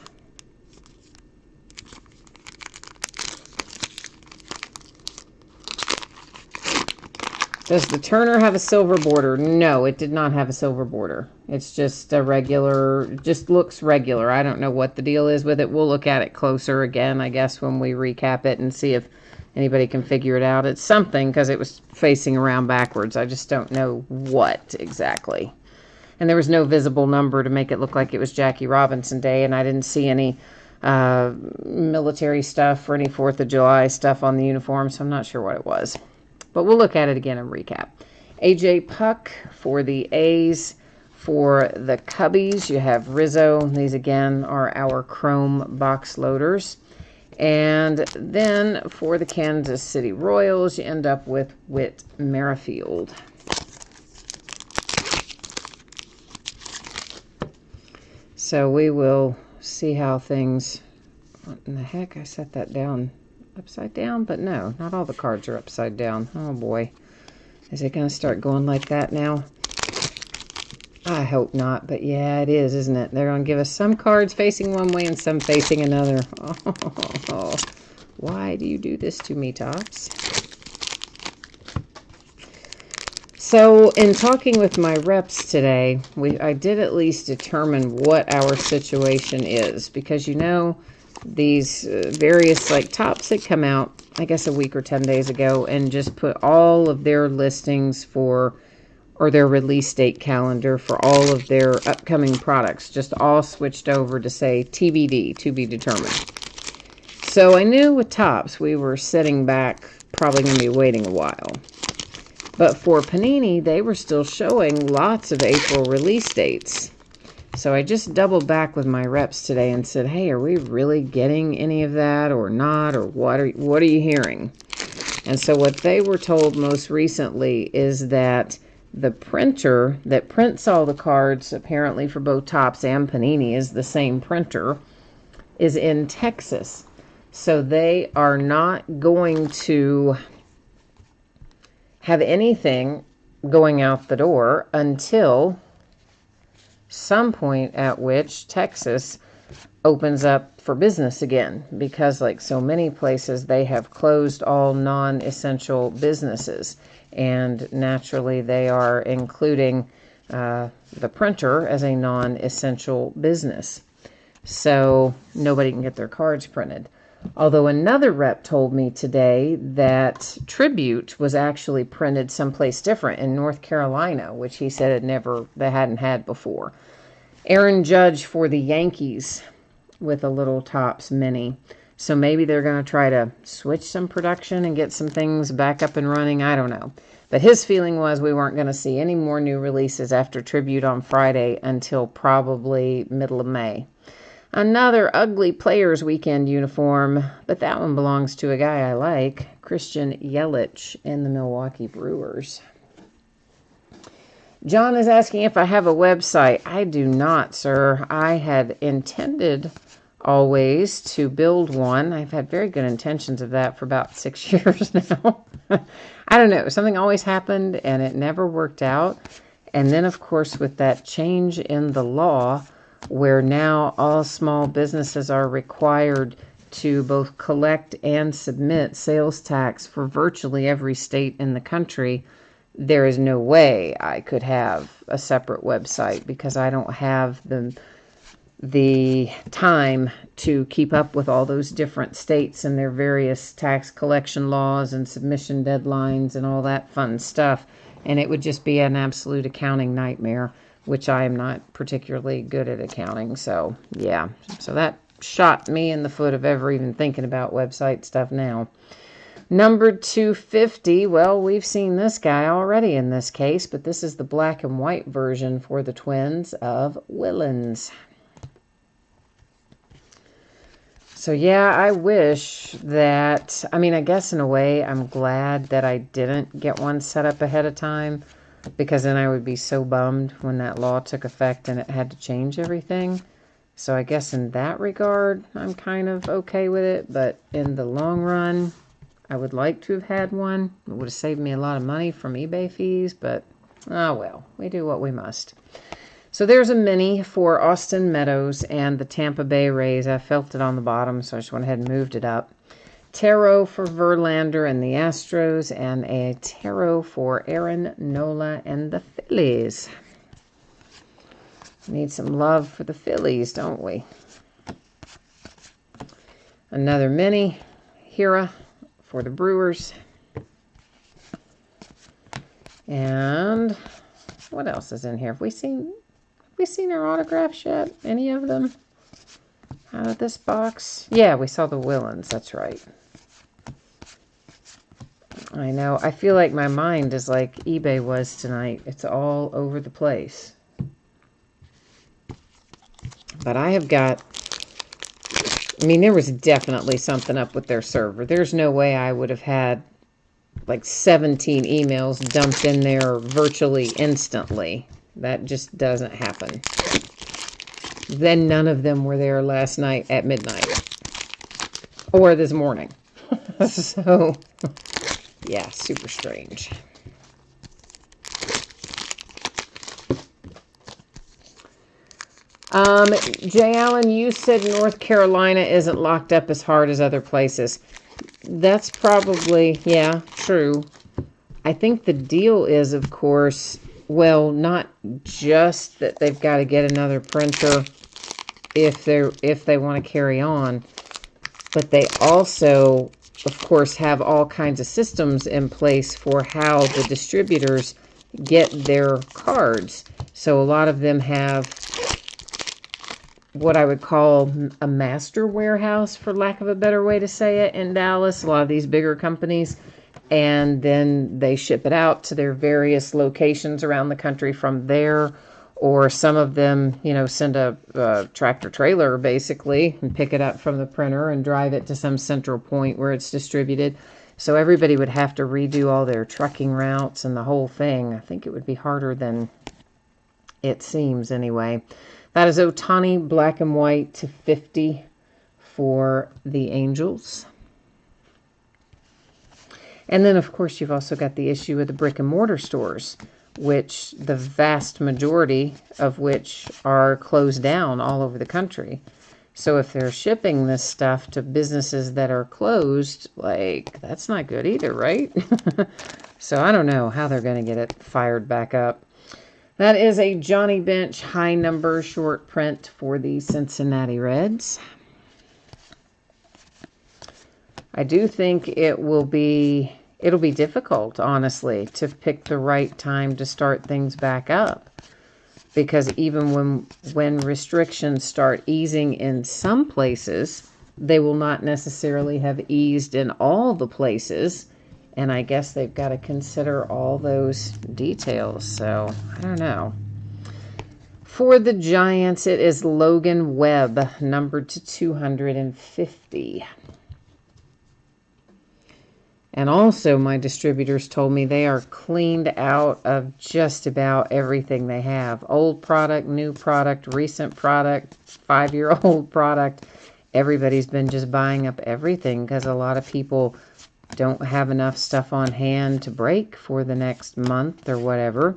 Does the Turner have a silver border? No, it did not have a silver border. It's just a regular, just looks regular. I don't know what the deal is with it. We'll look at it closer again, I guess, when we recap it and see if anybody can figure it out. It's something because it was facing around backwards. I just don't know what exactly. And there was no visible number to make it look like it was Jackie Robinson Day, and I didn't see any military stuff or any 4th of July stuff on the uniform, so I'm not sure what it was. But we'll look at it again and recap. A.J. Puck for the A's. For the Cubbies, you have Rizzo. These, again, are our chrome box loaders. And then for the Kansas City Royals, you end up with Whit Merrifield. So we will see how things... What in the heck? I set that down upside down, but no, not all the cards are upside down. Oh boy, is it going to start going like that now? I hope not, but yeah, it is, isn't it? They're going to give us some cards facing one way and some facing another. Oh, why do you do this to me, Topps? So in talking with my reps today, I did at least determine what our situation is, because you know, these various like Topps that come out, I guess a week or 10 days ago, and just put all of their listings for, or their release date calendar for all of their upcoming products, just all switched over to say TBD, to be determined. So I knew with Topps we were sitting back, probably going to be waiting a while. But for Panini, they were still showing lots of April release dates. So I just doubled back with my reps today and said, hey, are we really getting any of that or not? Or what are you hearing? And so what they were told most recently is that the printer that prints all the cards, apparently for both Topps and Panini, is the same printer, is in Texas. So they are not going to have anything going out the door until some point at which Texas opens up for business again, because like so many places, they have closed all non-essential businesses, and naturally they are including the printer as a non-essential business, so nobody can get their cards printed. Although another rep told me today that Tribute was actually printed someplace different in North Carolina, which he said they hadn't had before. Aaron Judge for the Yankees with a little Topps mini. So maybe they're going to try to switch some production and get some things back up and running. I don't know. But his feeling was we weren't going to see any more new releases after Tribute on Friday until probably middle of May. Another ugly Players Weekend uniform, but that one belongs to a guy I like, Christian Yelich in the Milwaukee Brewers. John is asking if I have a website. I do not, sir. I had intended always to build one. I've had very good intentions of that for about 6 years now. I don't know. Something always happened and it never worked out. And then, of course, with that change in the law, where now all small businesses are required to both collect and submit sales tax for virtually every state in the country, there is no way I could have a separate website because I don't have the time to keep up with all those different states and their various tax collection laws and submission deadlines and all that fun stuff. And it would just be an absolute accounting nightmare, which I am not particularly good at accounting. So, yeah. So that shot me in the foot of ever even thinking about website stuff now. Number 250, well, we've seen this guy already in this case, but this is the black and white version for the Twins of Willens. So, yeah, I wish that, I guess in a way I'm glad that I didn't get one set up ahead of time, because then I would be so bummed when that law took effect and it had to change everything. So I guess in that regard, I'm kind of okay with it. But in the long run, I would like to have had one. It would have saved me a lot of money from eBay fees, but oh well, we do what we must. So there's a mini for Austin Meadows and the Tampa Bay Rays. I felt it on the bottom, so I just went ahead and moved it up. Tarot for Verlander and the Astros, and a tarot for Aaron Nola and the Phillies. Need some love for the Phillies, don't we? Another mini, Hira for the Brewers. And what else is in here? Have we seen our autographs yet? Any of them out of this box? Yeah, we saw the Willens, that's right. I know. I feel like my mind is like eBay was tonight. It's all over the place. But I have got, there was definitely something up with their server. There's no way I would have had like 17 emails dumped in there virtually instantly. That just doesn't happen. Then none of them were there last night at midnight. Or this morning. So, yeah, super strange. Jay Allen, you said North Carolina isn't locked up as hard as other places. That's probably, yeah, true. I think the deal is, of course, well, not just that they've got to get another printer if they want to carry on, but they also, of course, have all kinds of systems in place for how the distributors get their cards. So a lot of them have what I would call a master warehouse, for lack of a better way to say it, in Dallas. A lot of these bigger companies, and then they ship it out to their various locations around the country from there, or some of them, send a tractor trailer basically and pick it up from the printer and drive it to some central point where it's distributed. So everybody would have to redo all their trucking routes and the whole thing. I think it would be harder than it seems anyway. That is Ohtani black and white to 50 for the Angels. And then, of course, you've also got the issue with the brick and mortar stores, which the vast majority of which are closed down all over the country. So if they're shipping this stuff to businesses that are closed, that's not good either, right? So I don't know how they're going to get it fired back up. That is a Johnny Bench high number short print for the Cincinnati Reds. I do think it'll be difficult, honestly, to pick the right time to start things back up. Because even when restrictions start easing in some places, they will not necessarily have eased in all the places. And I guess they've got to consider all those details. So, I don't know. For the Giants, it is Logan Webb, numbered to 250. And also, my distributors told me they are cleaned out of just about everything they have. Old product, new product, recent product, 5-year-old product. Everybody's been just buying up everything because a lot of people don't have enough stuff on hand to break for the next month or whatever.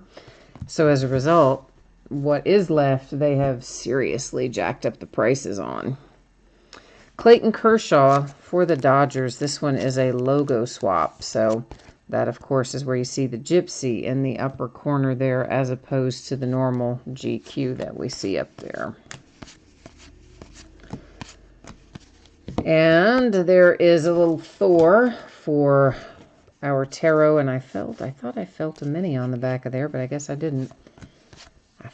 So as a result, what is left, they have seriously jacked up the prices on. Clayton Kershaw for the Dodgers. This one is a logo swap. So that, of course, is where you see the Gypsy in the upper corner there as opposed to the normal GQ that we see up there. And there is a little Thor for our tarot. And I thought I felt a mini on the back of there, but I guess I didn't. I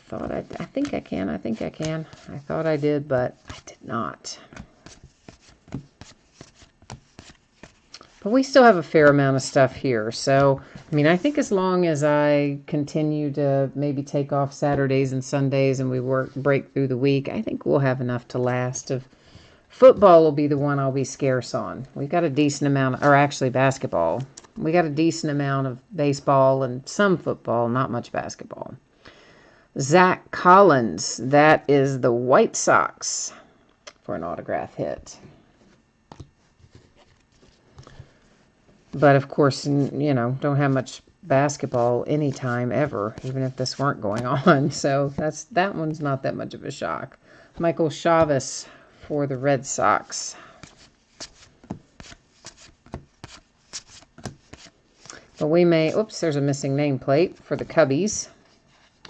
think I can. I thought I did, but I did not. But we still have a fair amount of stuff here. So, I mean, I think as long as I continue to maybe take off Saturdays and Sundays and we break through the week, I think we'll have enough to last. Football will be the one I'll be scarce on. We've got a decent amount, or actually basketball. We got a decent amount of baseball and some football, not much basketball. Zach Collins, that is the White Sox for an autograph hit. But, of course, you know, don't have much basketball anytime ever, even if this weren't going on. So that one's not that much of a shock. Michael Chavis for the Red Sox. But we may, oops, there's a missing nameplate for the Cubbies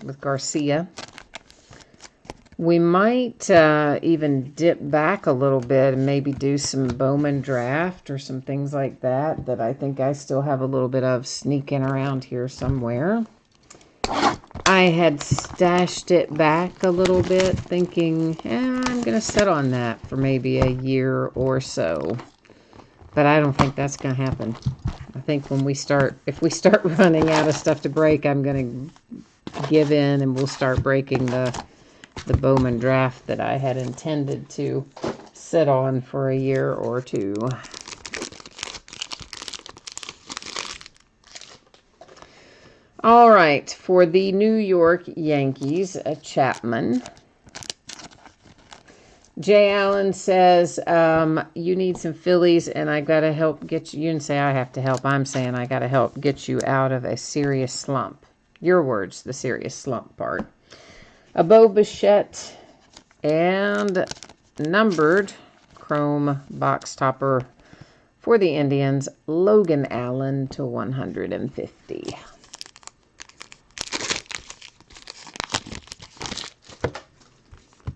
with Garcia. We might even dip back a little bit and maybe do some Bowman draft or some things like that I think I still have a little bit of sneaking around here somewhere. I had stashed it back a little bit thinking, I'm going to sit on that for maybe a year or so. But I don't think that's going to happen. I think if we start running out of stuff to break, I'm going to give in and we'll start breaking the Bowman draft that I had intended to sit on for a year or two. All right, for the New York Yankees, Chapman. Jay Allen says, you need some Phillies, and I got to help get you. You didn't say I have to help. I'm saying I got to help get you out of a serious slump. Your words, the serious slump part. A Bo Bichette and numbered chrome box topper for the Indians, Logan Allen to 150.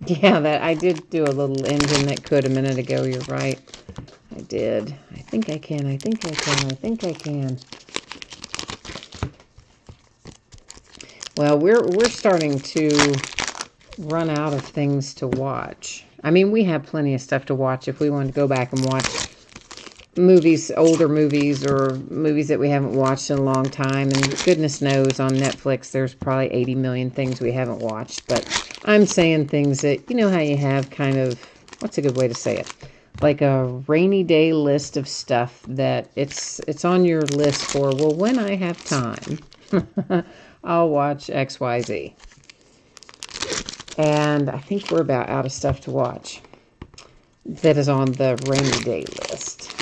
Yeah, that I did do a little engine that could a minute ago. You're right. I did. I think I can. Well, we're starting to run out of things to watch. I mean, we have plenty of stuff to watch if we want to go back and watch movies, older movies, or movies that we haven't watched in a long time. And goodness knows on Netflix, there's probably 80 million things we haven't watched. But I'm saying things that, you know how you have kind of, what's a good way to say it? Like a rainy day list of stuff that it's on your list for, well, when I have time, I'll watch XYZ. And I think we're about out of stuff to watch that is on the rainy day list.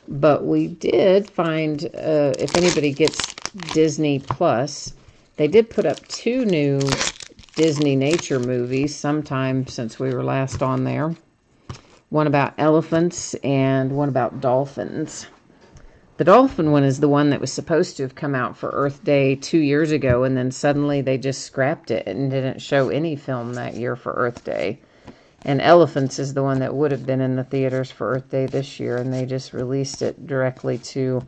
But we did find, if anybody gets Disney Plus, they did put up 2 new Disney nature movies sometime since we were last on there. One about elephants and one about dolphins. The dolphin one is the one that was supposed to have come out for Earth Day 2 years ago, and then suddenly they just scrapped it and didn't show any film that year for Earth Day. And Elephants is the one that would have been in the theaters for Earth Day this year, and they just released it directly to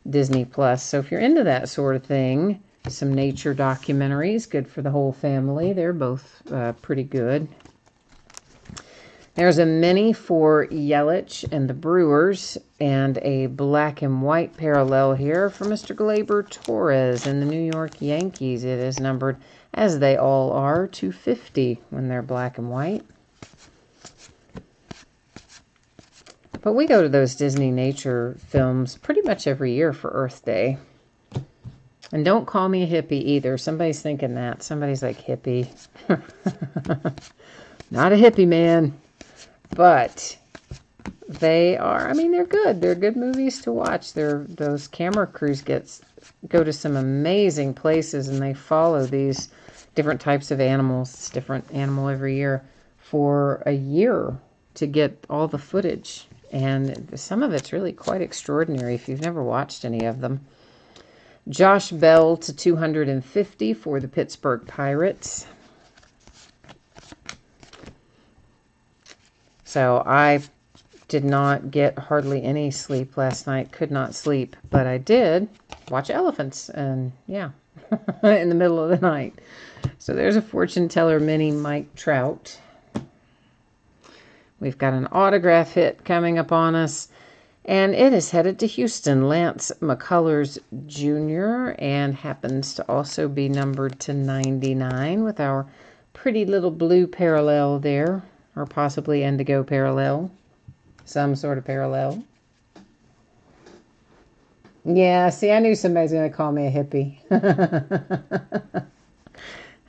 Disney Plus. So if you're into that sort of thing, some nature documentaries, good for the whole family. They're both pretty good. There's a mini for Yelich and the Brewers, and a black and white parallel here for Mr. Gleyber Torres and the New York Yankees. It is numbered, as they all are, 250 when they're black and white. But we go to those Disney nature films pretty much every year for Earth Day. And don't call me a hippie either. Somebody's thinking that. Somebody's like, hippie. Not a hippie, man. But they are, I mean, they're good. They're good movies to watch. Those camera crews go to some amazing places, and they follow these different types of animals. It's a different animal every year for a year to get all the footage. And some of it's really quite extraordinary if you've never watched any of them. Josh Bell to 250 for the Pittsburgh Pirates. So I did not get hardly any sleep last night. Could not sleep. But I did watch Elephants. And yeah, in the middle of the night. So there's a fortune teller mini Mike Trout. We've got an autograph hit coming up on us. And it is headed to Houston. Lance McCullers Jr. and happens to also be numbered to 99 with our pretty little blue parallel there. Or possibly indigo parallel. Some sort of parallel. Yeah, see, I knew somebody's going to call me a hippie.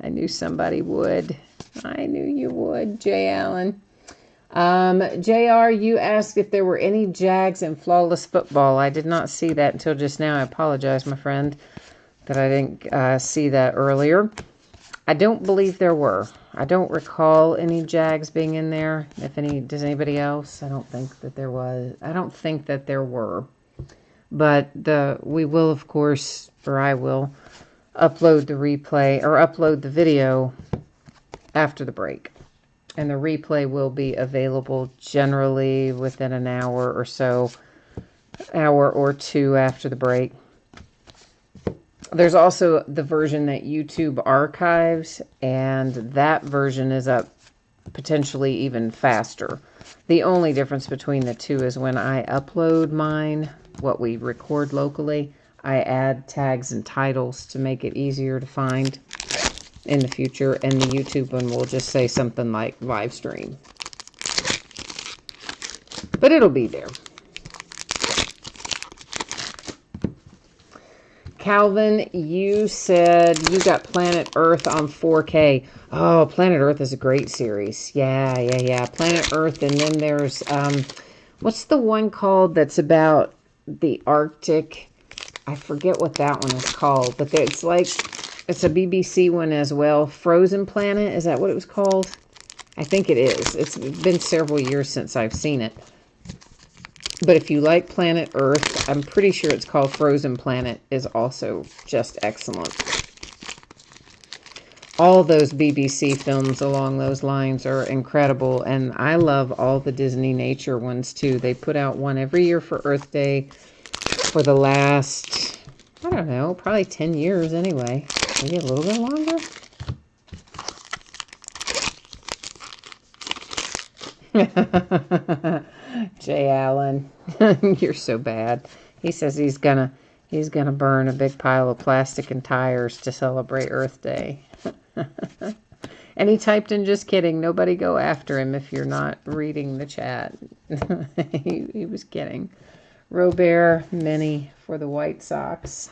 I knew somebody would. I knew you would, Jay Allen. JR, you asked if there were any Jags in Flawless Football. I did not see that until just now. I apologize, my friend, that I didn't see that earlier. I don't believe there were. I don't recall any Jags being in there. Does anybody else? I don't think that there was. I don't think that there were. But we will, of course, or I will, upload the replay or upload the video after the break. And the replay will be available generally within an hour or so, hour or two after the break. There's also the version that YouTube archives, and that version is up potentially even faster. The only difference between the two is when I upload mine, what we record locally, I add tags and titles to make it easier to find in the future, and the YouTube one will just say something like live stream. But it'll be there. Calvin, you said you got Planet Earth on 4K. Oh, Planet Earth is a great series. Yeah. Planet Earth, and then there's, what's the one called that's about the Arctic? I forget what that one is called, but it's a BBC one as well. Frozen Planet, is that what it was called? I think it is. It's been several years since I've seen it. But if you like Planet Earth, I'm pretty sure it's called Frozen Planet, is also just excellent. All those BBC films along those lines are incredible, and I love all the Disney nature ones too. They put out one every year for Earth Day for the last, I don't know, probably 10 years anyway. Maybe a little bit longer. Jay Allen, you're so bad. He says he's gonna burn a big pile of plastic and tires to celebrate Earth Day. And he typed in, just kidding. Nobody go after him if you're not reading the chat. he was kidding. Robert Mini for the White Sox.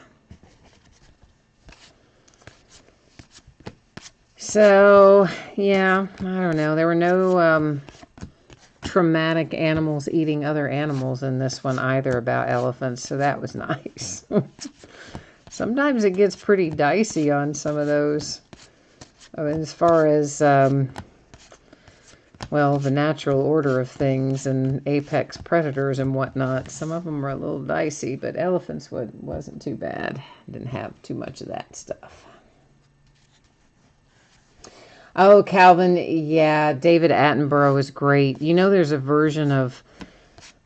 So, yeah, I don't know. There were no traumatic animals eating other animals in this one either about elephants, so that was nice. Sometimes it gets pretty dicey on some of those. I mean, as far as, well, the natural order of things and apex predators and whatnot. Some of them are a little dicey, but elephants wasn't too bad. Didn't have too much of that stuff. Oh, Calvin, yeah, David Attenborough is great. You know, there's a version of,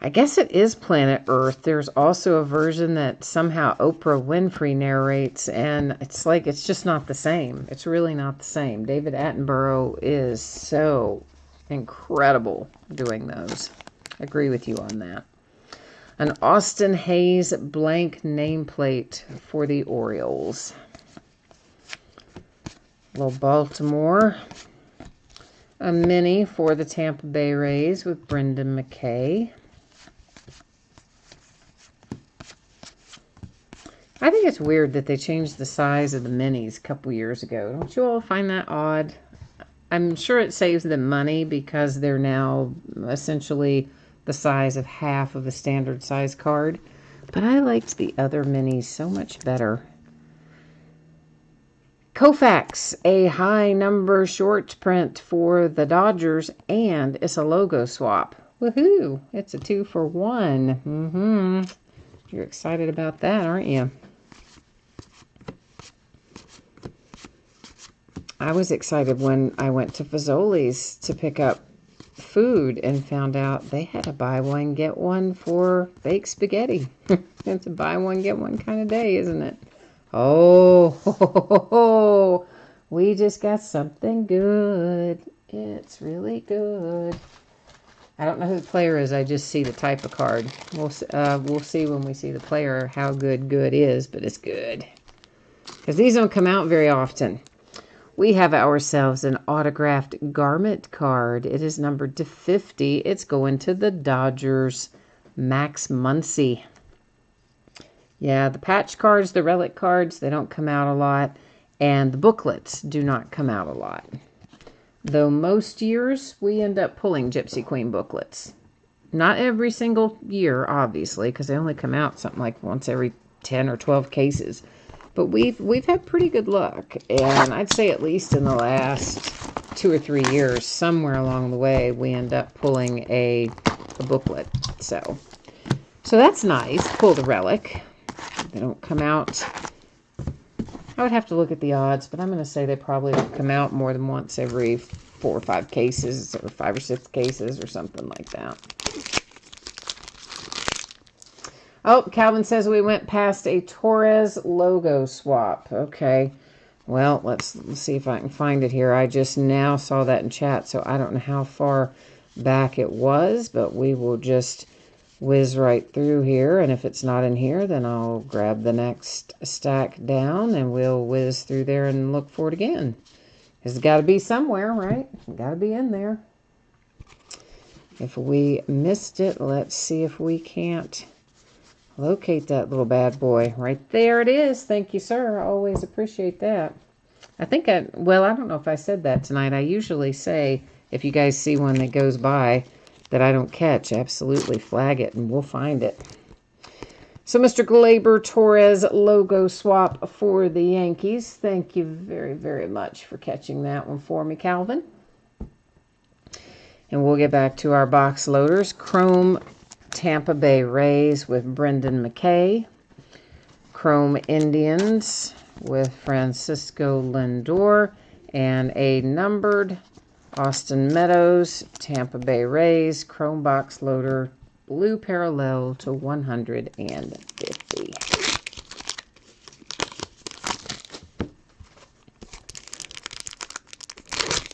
I guess it is Planet Earth. There's also a version that somehow Oprah Winfrey narrates, and it's like, it's just not the same. It's really not the same. David Attenborough is so incredible doing those. I agree with you on that. An Austin Hayes blank nameplate for the Orioles. Little Baltimore. A mini for the Tampa Bay Rays with Brendan McKay. I think it's weird that they changed the size of the minis a couple years ago. Don't you all find that odd? I'm sure it saves them money because they're now essentially the size of half of a standard size card. But I liked the other minis so much better. Koufax, a high number short print for the Dodgers, and it's a logo swap. Woohoo! It's a 2-for-1. You're excited about that, aren't you? I was excited when I went to Fazoli's to pick up food and found out they had a buy one, get one for baked spaghetti. It's a buy one, get one kind of day, isn't it? Oh, we just got something good. It's really good. I don't know who the player is. I just see the type of card. We'll see when we see the player how good is, but it's good. Because these don't come out very often. We have ourselves an autographed garment card. It is numbered to 50. It's going to the Dodgers. Max Muncy. Yeah, the patch cards, the relic cards, they don't come out a lot. And the booklets do not come out a lot. Though most years, we end up pulling Gypsy Queen booklets. Not every single year, obviously, because they only come out something like once every 10 or 12 cases. But we've had pretty good luck, and I'd say at least in the last 2 or 3 years, somewhere along the way, we end up pulling a booklet. So that's nice. Pull the relic. They don't come out. I would have to look at the odds, but I'm going to say they probably don't come out more than once every 4 or 5 cases, or 5 or 6 cases, or something like that. Oh, Calvin says we went past a Torres logo swap. Okay. Well, let's see if I can find it here. I just now saw that in chat, so I don't know how far back it was, but we will just whiz right through here. And if it's not in here, then I'll grab the next stack down and we'll whiz through there and look for it again. It's got to be somewhere, right? Got to be in there. If we missed it, let's see if we can't locate that little bad boy. Right there it is. Thank you, sir. I always appreciate that. I don't know if I said that tonight. I usually say, if you guys see one that goes by that I don't catch, absolutely flag it and we'll find it. So Mr. Gleyber Torres logo swap for the Yankees. Thank you very, very much for catching that one for me, Calvin. And we'll get back to our box loaders. Chrome Tampa Bay Rays with Brendan McKay. Chrome Indians with Francisco Lindor. And a numbered Austin Meadows, Tampa Bay Rays, Chrome box loader, blue parallel to 150.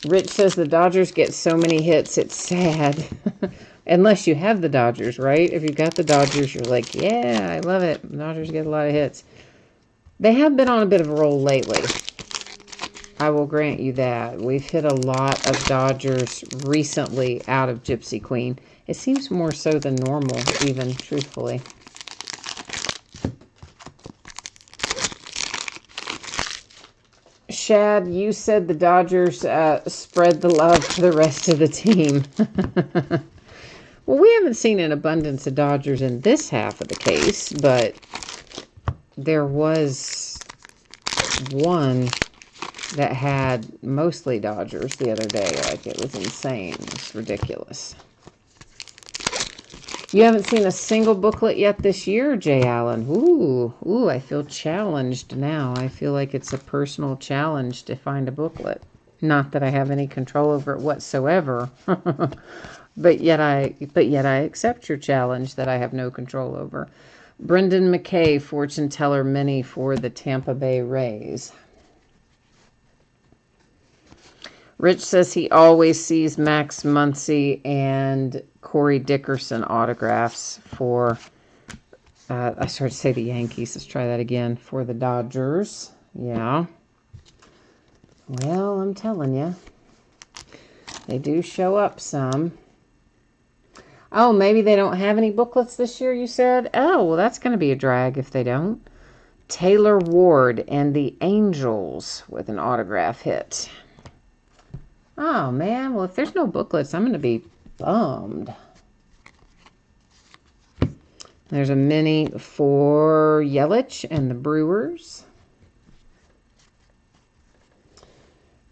Rich says the Dodgers get so many hits, it's sad. Unless you have the Dodgers, right? If you've got the Dodgers, you're like, yeah, I love it. The Dodgers get a lot of hits. They have been on a bit of a roll lately. I will grant you that. We've hit a lot of Dodgers recently out of Gypsy Queen. It seems more so than normal, even, truthfully. Shad, you said the Dodgers spread the love to the rest of the team. Well, we haven't seen an abundance of Dodgers in this half of the case, but there was one that had mostly Dodgers the other day. Like, it was insane. It's ridiculous. You haven't seen a single booklet yet this year, Jay Allen. Ooh, I feel challenged now. I feel like it's a personal challenge to find a booklet. Not that I have any control over it whatsoever. But yet I accept your challenge that I have no control over. Brendan McKay, fortune teller mini for the Tampa Bay Rays. Rich says he always sees Max Muncy and Corey Dickerson autographs for, I started to say the Yankees. Let's try that again. For the Dodgers. Yeah. Well, I'm telling you. They do show up some. Oh, maybe they don't have any booklets this year, you said? Oh, well, that's going to be a drag if they don't. Taylor Ward and the Angels with an autograph hit. Oh, man. Well, if there's no booklets, I'm going to be bummed. There's a mini for Yelich and the Brewers.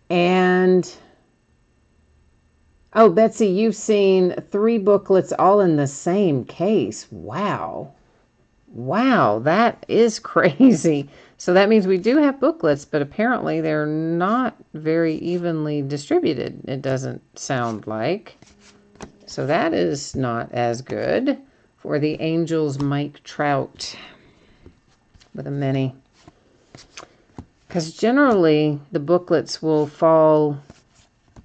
And, oh, Betsy, you've seen 3 booklets all in the same case. Wow. Wow, that is crazy. So that means we do have booklets, but apparently they're not very evenly distributed, it doesn't sound like. So that is not as good for the Angels. Mike Trout with a mini. Because generally the booklets will fall,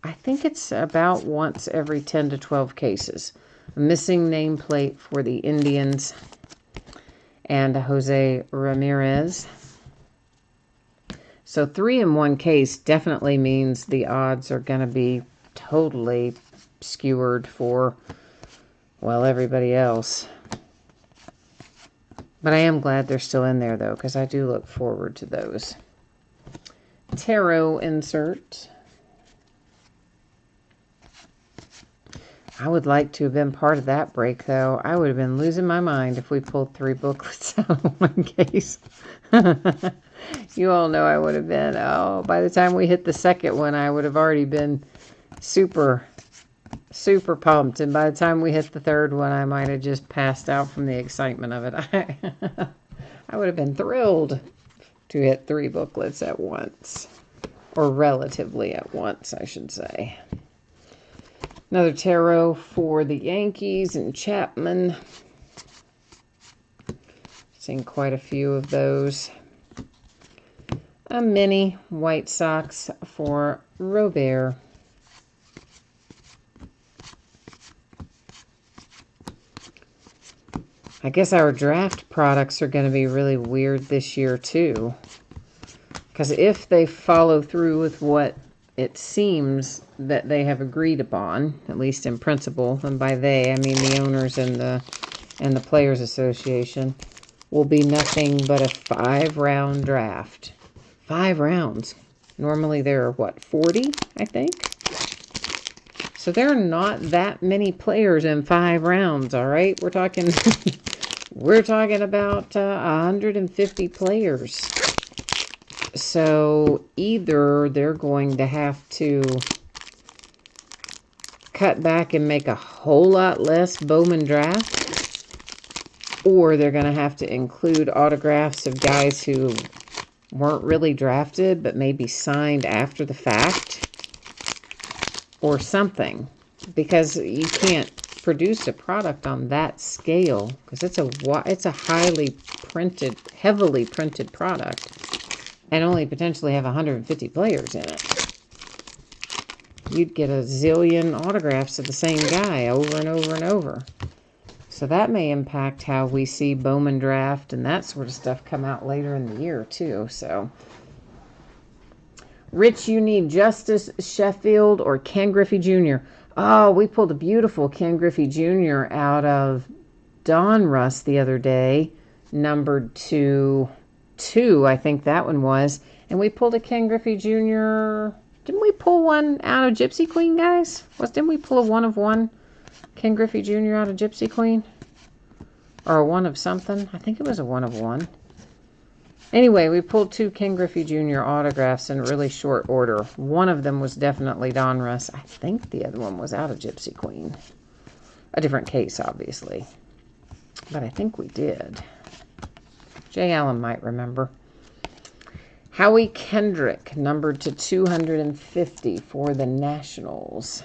I think it's about once every 10 to 12 cases. A missing nameplate for the Indians and Jose Ramirez. So 3 in 1 case definitely means the odds are going to be totally skewered for, well, everybody else. But I am glad they're still in there, though, because I do look forward to those. Tarot insert. I would like to have been part of that break, though. I would have been losing my mind if we pulled 3 booklets out of 1 case. You all know I would have been, oh, by the time we hit the second one, I would have already been super, super pumped. And by the time we hit the third one, I might have just passed out from the excitement of it. I would have been thrilled to hit 3 booklets at once. Or relatively at once, I should say. Another tarot for the Yankees and Chapman. Seen quite a few of those. A mini White Sox for Robert. I guess our draft products are going to be really weird this year too. Because if they follow through with what it seems that they have agreed upon, at least in principle, and by they, I mean the owners and the Players Association, will be nothing but a 5-round draft. 5 rounds. Normally there are, what, 40, I think? So there are not that many players in 5 rounds, all right? We're talking we're talking about 150 players. So either they're going to have to cut back and make a whole lot less Bowman draft, or they're going to have to include autographs of guys who weren't really drafted but maybe signed after the fact or something, because you can't produce a product on that scale because it's a heavily printed product and only potentially have 150 players in it. You'd get a zillion autographs of the same guy over and over and over. So that may impact how we see Bowman draft and that sort of stuff come out later in the year too. So, Rich, you need Justice Sheffield or Ken Griffey Jr. Oh, we pulled a beautiful Ken Griffey Jr. out of Donruss the other day, numbered to 2, I think that one was. And we pulled a Ken Griffey Jr. Didn't we pull one out of Gypsy Queen, guys? Didn't we pull a 1 of 1? Ken Griffey Jr. out of Gypsy Queen? Or a 1 of something? I think it was a 1 of 1. Anyway, we pulled 2 Ken Griffey Jr. autographs in really short order. One of them was definitely Donruss. I think the other one was out of Gypsy Queen. A different case, obviously. But I think we did. Jay Allen might remember. Howie Kendrick, numbered to 250 for the Nationals.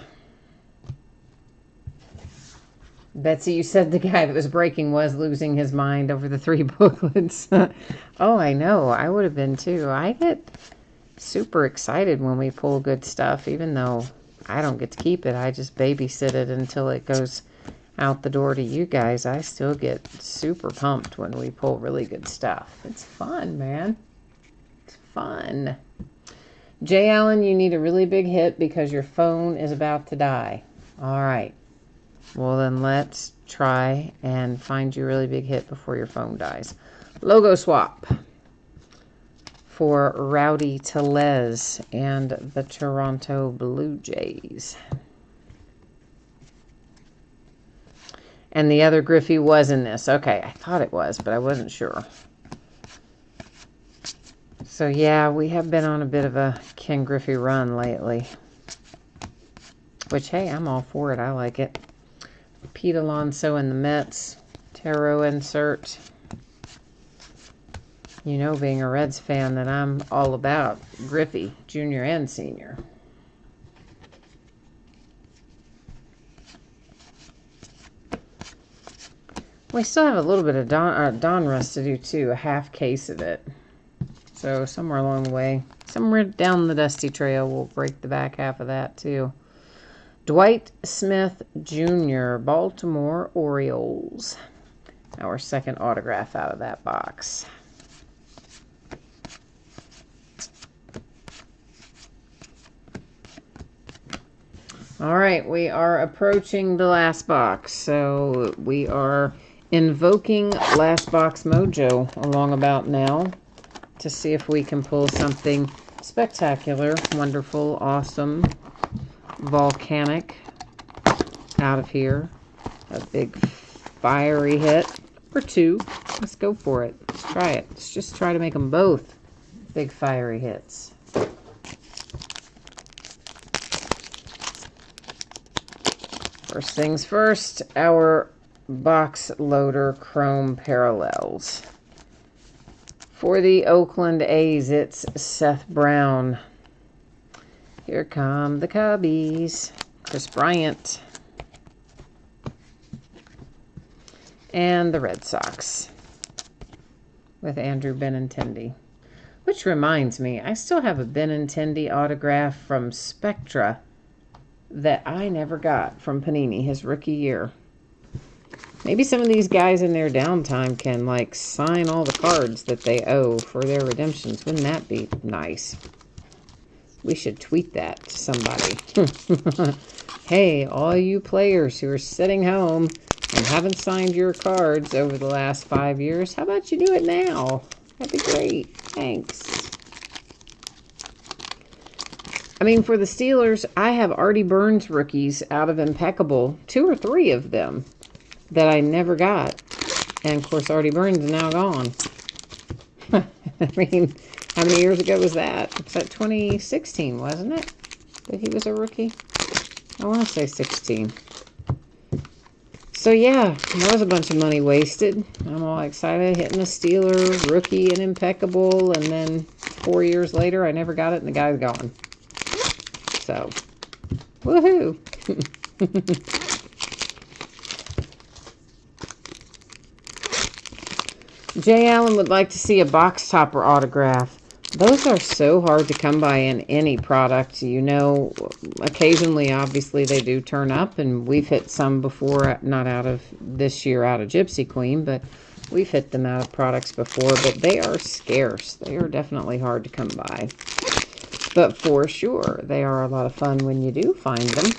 Betsy, you said the guy that was breaking was losing his mind over the 3 booklets. Oh, I know. I would have been too. I get super excited when we pull good stuff, even though I don't get to keep it. I just babysit it until it goes out the door to you guys. I still get super pumped when we pull really good stuff. It's fun, man. It's fun. Jay Allen, you need a really big hit because your phone is about to die. All right. Well, then let's try and find you a really big hit before your phone dies. Logo swap for Rowdy Tellez and the Toronto Blue Jays. And the other Griffey was in this. Okay, I thought it was, but I wasn't sure. So, yeah, we have been on a bit of a Ken Griffey run lately. Which, hey, I'm all for it. I like it. Pete Alonso and the Mets. Tarot insert. You know, being a Reds fan, that I'm all about Griffey, Jr. and Sr. We still have a little bit of Donruss to do, too. A half case of it. So, somewhere along the way, somewhere down the dusty trail, we'll break the back half of that, too. Dwight Smith Jr., Baltimore Orioles. Our second autograph out of that box. All right, we are approaching the last box. So we are invoking last box mojo along about now to see if we can pull something spectacular, wonderful, awesome, volcanic out of here. A big fiery hit or two. Let's go for it. Let's try it. Let's just try to make them both big fiery hits. First things first, our box loader chrome parallels. For the Oakland A's, it's Seth Brown. Here come the Cubbies. Chris Bryant. And the Red Sox with Andrew Benintendi. Which reminds me, I still have a Benintendi autograph from Spectra that I never got from Panini, his rookie year. Maybe some of these guys in their downtime can, like, sign all the cards that they owe for their redemptions. Wouldn't that be nice? We should tweet that to somebody. Hey, all you players who are sitting home and haven't signed your cards over the last 5 years, how about you do it now? That'd be great. Thanks. I mean, for the Steelers, I have Artie Burns rookies out of Impeccable, 2 or 3 of them that I never got. And, of course, Artie Burns is now gone. I mean, how many years ago was that? It's that 2016, wasn't it? That he was a rookie? I want to say 16. So, yeah, that was a bunch of money wasted. I'm all excited hitting a Steeler, rookie, and Impeccable. And then 4 years later, I never got it, and the guy's gone. So, woohoo! Jay Allen would like to see a box topper autograph. Those are so hard to come by in any product. You know, occasionally, obviously, they do turn up, and we've hit some before, not out of this year, out of Gypsy Queen, but we've hit them out of products before, but they are scarce. They are definitely hard to come by. But for sure, they are a lot of fun when you do find them.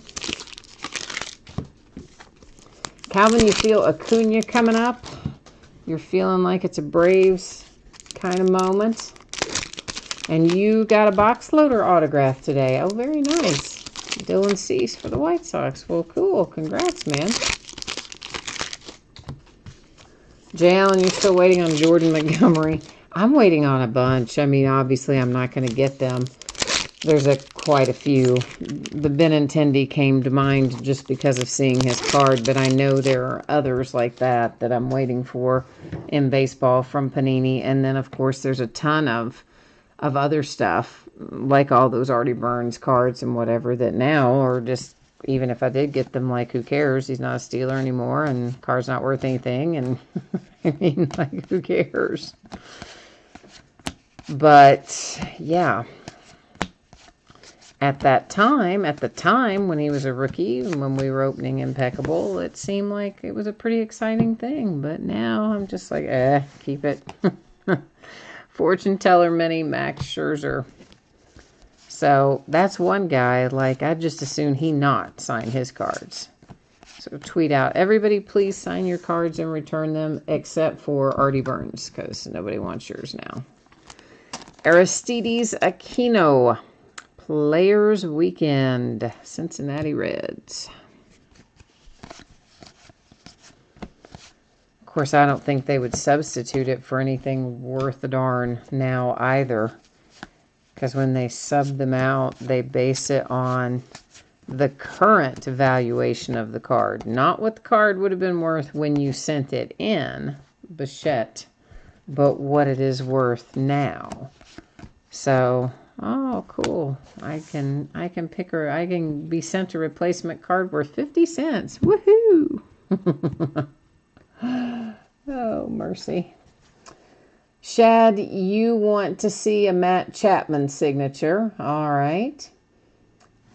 Calvin, you feel Acuna coming up? You're feeling like it's a Braves kind of moment? And you got a box loader autograph today. Oh, very nice. Dylan Cease for the White Sox. Well, cool. Congrats, man. Jay Allen, you're still waiting on Jordan Montgomery. I'm waiting on a bunch. I mean, obviously, I'm not going to get them. There's quite a few. The Benintendi came to mind just because of seeing his card, but I know there are others like that I'm waiting for in baseball from Panini. And then, of course, there's a ton of of other stuff, like all those Artie Burns cards and whatever, that now are just, even if I did get them, like, who cares? He's not a Steeler anymore, and card's not worth anything, and I mean, like, who cares? But, yeah. At the time when he was a rookie, when we were opening Impeccable, it seemed like it was a pretty exciting thing. But now I'm just like, keep it. Fortune Teller Mini, Max Scherzer. So that's one guy, like, I'd just as soon he not sign his cards. So tweet out, everybody please sign your cards and return them, except for Artie Burns, because nobody wants yours now. Aristides Aquino, Players Weekend, Cincinnati Reds. Of course, I don't think they would substitute it for anything worth a darn now either. Because when they sub them out, they base it on the current valuation of the card. Not what the card would have been worth when you sent it in, Bichette, but what it is worth now. So, oh, cool. I can pick her. I can be sent a replacement card worth 50 cents. Woohoo! Oh, mercy. Shad, you want to see a Matt Chapman signature. All right.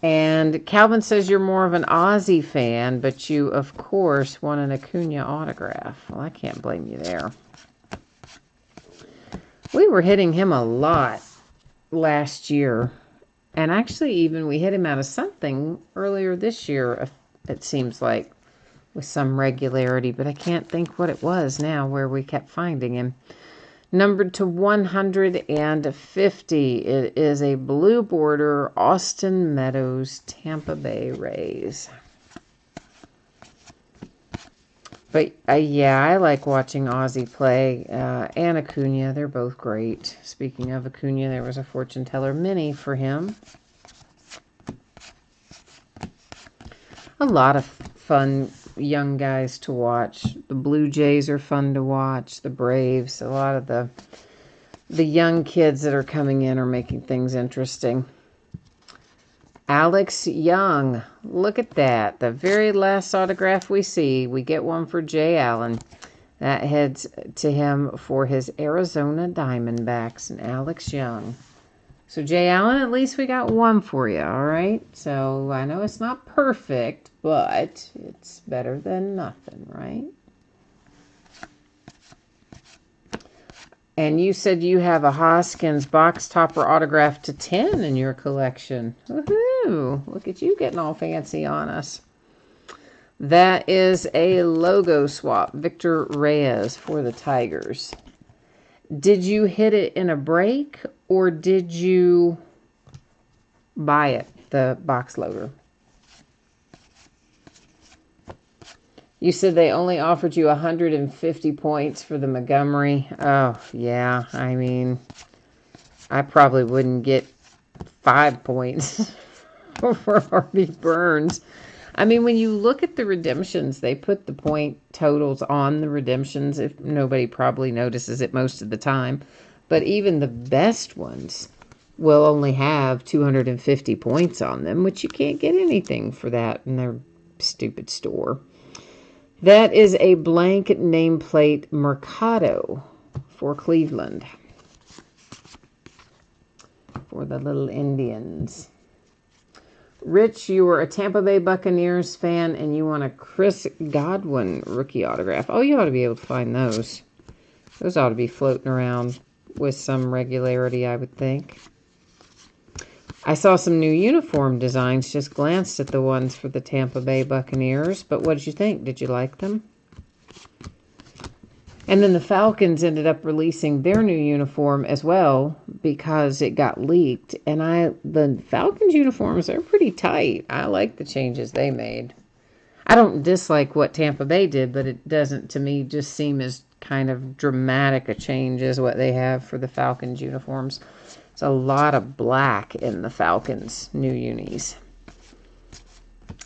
And Calvin says you're more of an Ozzy fan, but you, of course, want an Acuna autograph. Well, I can't blame you there. We were hitting him a lot last year. And actually, even we hit him out of something earlier this year, it seems like, with some regularity. But I can't think what it was now where we kept finding him. Numbered to 150. It is a blue border, Austin Meadows, Tampa Bay Rays. But, yeah, I like watching Ozzy play. And Acuna, they're both great. Speaking of Acuna, there was a Fortune Teller Mini for him. A lot of fun young guys to watch. The Blue Jays are fun to watch. The Braves, a lot of the young kids that are coming in are making things interesting. Alex Young, look at that. The very last autograph we see, we get one for Jay Allen. That heads to him for his Arizona Diamondbacks and Alex Young. So Jay Allen, at least we got one for you, all right? So I know it's not perfect, but it's better than nothing, right? And you said you have a Hoskins box topper autograph to 10 in your collection. Woohoo! Look at you getting all fancy on us. That is a logo swap. Victor Reyes for the Tigers. Did you hit it in a break or did you buy it, the box loader? You said they only offered you 150 points for the Montgomery. Oh, yeah. I mean, I probably wouldn't get 5 points for Artie Burns. I mean, when you look at the redemptions, they put the point totals on the redemptions. If nobody probably notices it most of the time. But even the best ones will only have 250 points on them, which you can't get anything for that in their stupid store. That is a blank nameplate Mercado for Cleveland. For the little Indians. Rich, you were a Tampa Bay Buccaneers fan and you want a Chris Godwin rookie autograph. Oh, you ought to be able to find those. Those ought to be floating around with some regularity, I would think. I saw some new uniform designs, just glanced at the ones for the Tampa Bay Buccaneers. But what did you think? Did you like them? And then the Falcons ended up releasing their new uniform as well because it got leaked. And the Falcons uniforms, they're pretty tight. I like the changes they made. I don't dislike what Tampa Bay did, but it doesn't, to me, just seem as kind of dramatic a change as what they have for the Falcons uniforms. It's a lot of black in the Falcons new unis.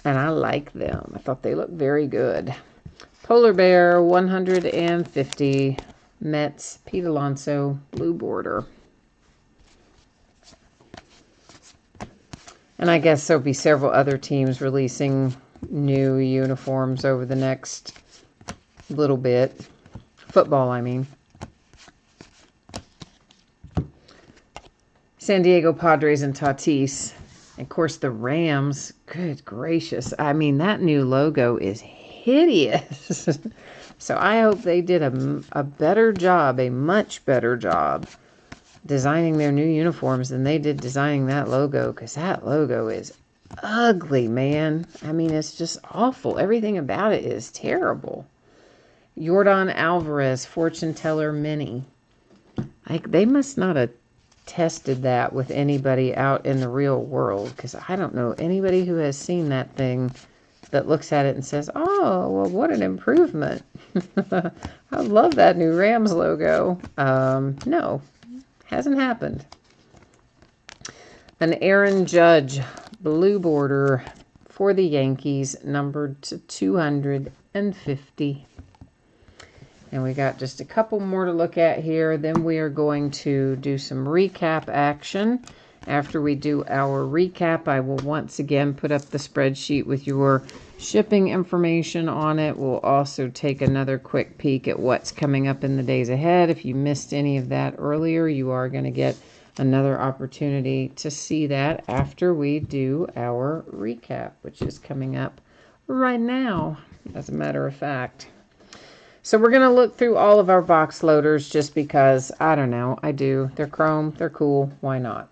And I like them. I thought they looked very good. Polar Bear, 150. Mets, Pete Alonso, blue border. And I guess there'll be several other teams releasing new uniforms over the next little bit. Football, I mean. San Diego Padres and Tatis. Of course, the Rams. Good gracious. I mean, that new logo is hideous. So I hope they did a better job, a much better job, designing their new uniforms than they did designing that logo, because that logo is ugly, man. I mean, it's just awful. Everything about it is terrible. Yordan Alvarez, Fortune Teller Mini. Like, they must not have tested that with anybody out in the real world, because I don't know anybody who has seen that thing that looks at it and says, oh, well, what an improvement. I love that new Rams logo. No, hasn't happened. An Aaron Judge blue border for the Yankees, numbered to 250. And we got just a couple more to look at here. Then we are going to do some recap action. After we do our recap, I will once again put up the spreadsheet with your shipping information on it. We'll also take another quick peek at what's coming up in the days ahead. If you missed any of that earlier, you are going to get another opportunity to see that after we do our recap, which is coming up right now, as a matter of fact. So we're going to look through all of our box loaders just because, I don't know, I do. They're chrome, they're cool, why not?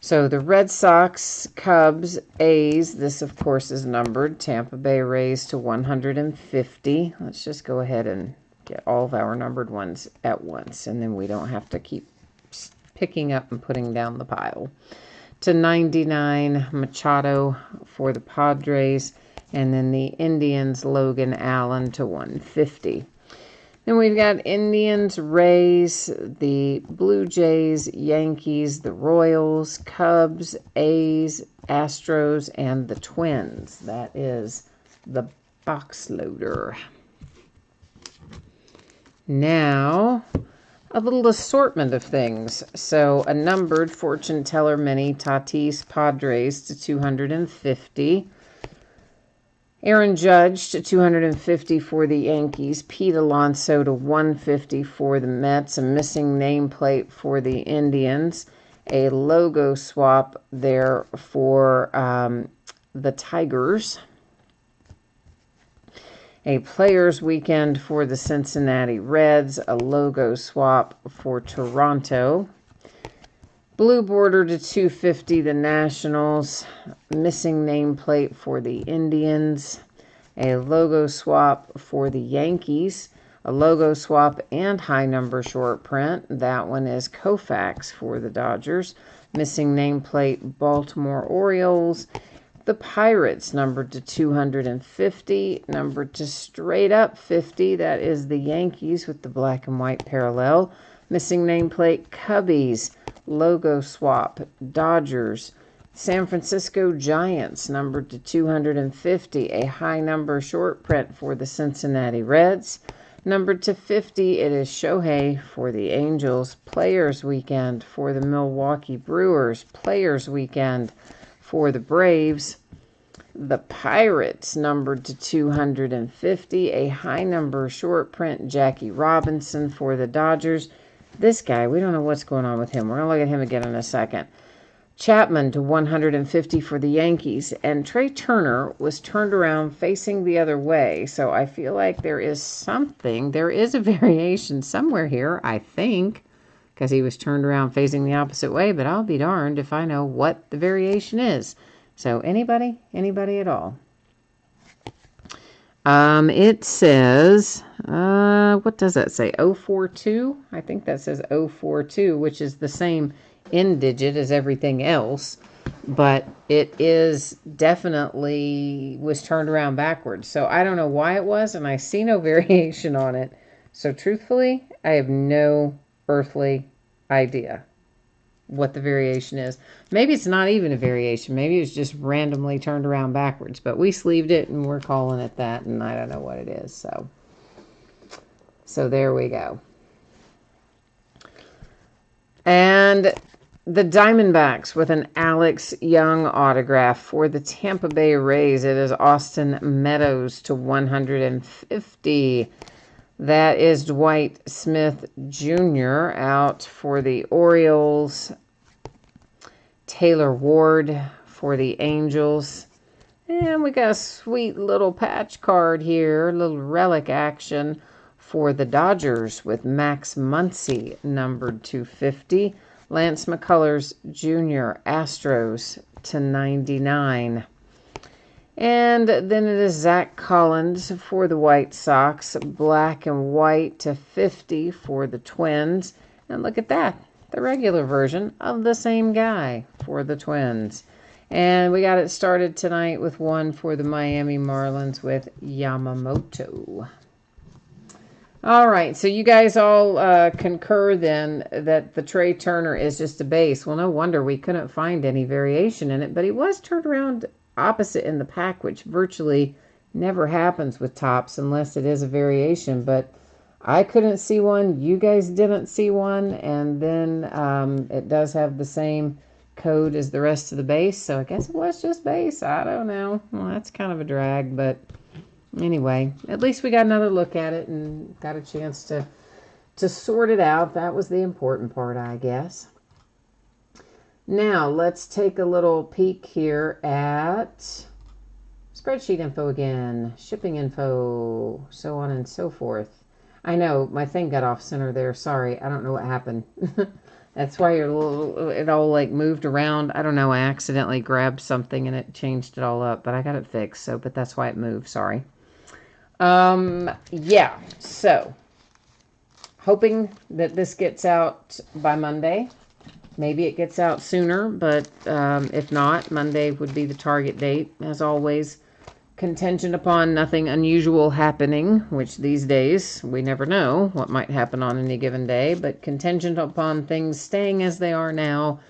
So the Red Sox, Cubs, A's, this of course is numbered. Tampa Bay Rays to 150. Let's just go ahead and get all of our numbered ones at once, and then we don't have to keep picking up and putting down the pile. To 99, Machado for the Padres. And then the Indians, Logan Allen to 150. Then we've got Indians, Rays, the Blue Jays, Yankees, the Royals, Cubs, A's, Astros, and the Twins. That is the box loader. Now, a little assortment of things. So a numbered Fortune Teller Mini, Tatis Padres to 250. Aaron Judge to 250 for the Yankees. Pete Alonso to 150 for the Mets. A missing nameplate for the Indians. A logo swap there for the Tigers. A Players Weekend for the Cincinnati Reds. A logo swap for Toronto. Blue border to 250, the Nationals. Missing nameplate for the Indians. A logo swap for the Yankees. A logo swap and high number short print. That one is Koufax for the Dodgers. Missing nameplate, Baltimore Orioles. The Pirates, numbered to 250. Numbered to straight up 50. That is the Yankees with the black and white parallel. Missing nameplate, Cubbies. Logo swap, Dodgers. San Francisco Giants, numbered to 250. A high number short print for the Cincinnati Reds. Numbered to 50, it is Shohei for the Angels. Players Weekend for the Milwaukee Brewers. Players Weekend for the Braves. The Pirates, numbered to 250. A high number short print, Jackie Robinson for the Dodgers. This guy, we don't know what's going on with him. We're going to look at him again in a second. Chapman to 150 for the Yankees. And Trey Turner was turned around facing the other way. So I feel like there is something. There is a variation somewhere here, I think. Because he was turned around facing the opposite way. But I'll be darned if I know what the variation is. So anybody? Anybody at all? It says, what does that say? 042? I think that says 042, which is the same end digit as everything else, but it is definitely was turned around backwards. So I don't know why it was, and I see no variation on it. So truthfully, I have no earthly idea what the variation is. Maybe it's not even a variation. Maybe it's just randomly turned around backwards, but we sleeved it and we're calling it that, and I don't know what it is. So there we go. And the Diamondbacks with an Alex Young autograph for the Tampa Bay Rays. It is Austin Meadows to 150. That is Dwight Smith Jr. out for the Orioles. Taylor Ward for the Angels. And we got a sweet little patch card here, little relic action for the Dodgers with Max Muncy, numbered 250. Lance McCullers Jr., Astros to 99. And then it is Zach Collins for the White Sox, black and white to 50 for the Twins. And look at that, the regular version of the same guy for the Twins. And we got it started tonight with one for the Miami Marlins with Yamamoto. All right, so you guys all concur then that the Trey Turner is just a base. Well, no wonder we couldn't find any variation in it, but he was turned around opposite in the pack, which virtually never happens with Topps unless it is a variation. But I couldn't see one, you guys didn't see one, and then it does have the same code as the rest of the base, so I guess it was just base. I don't know. Well, that's kind of a drag, but anyway, at least we got another look at it and got a chance to sort it out. That was the important part, I guess. Now, let's take a little peek here at spreadsheet info again, shipping info, so on and so forth. I know, my thing got off center there. Sorry, I don't know what happened. That's why it all like moved around. I don't know, I accidentally grabbed something and it changed it all up, but I got it fixed, so, but that's why it moved, sorry. Yeah, so, hoping that this gets out by Monday. Maybe it gets out sooner, but if not, Monday would be the target date. As always, contingent upon nothing unusual happening, which these days we never know what might happen on any given day, but contingent upon things staying as they are now,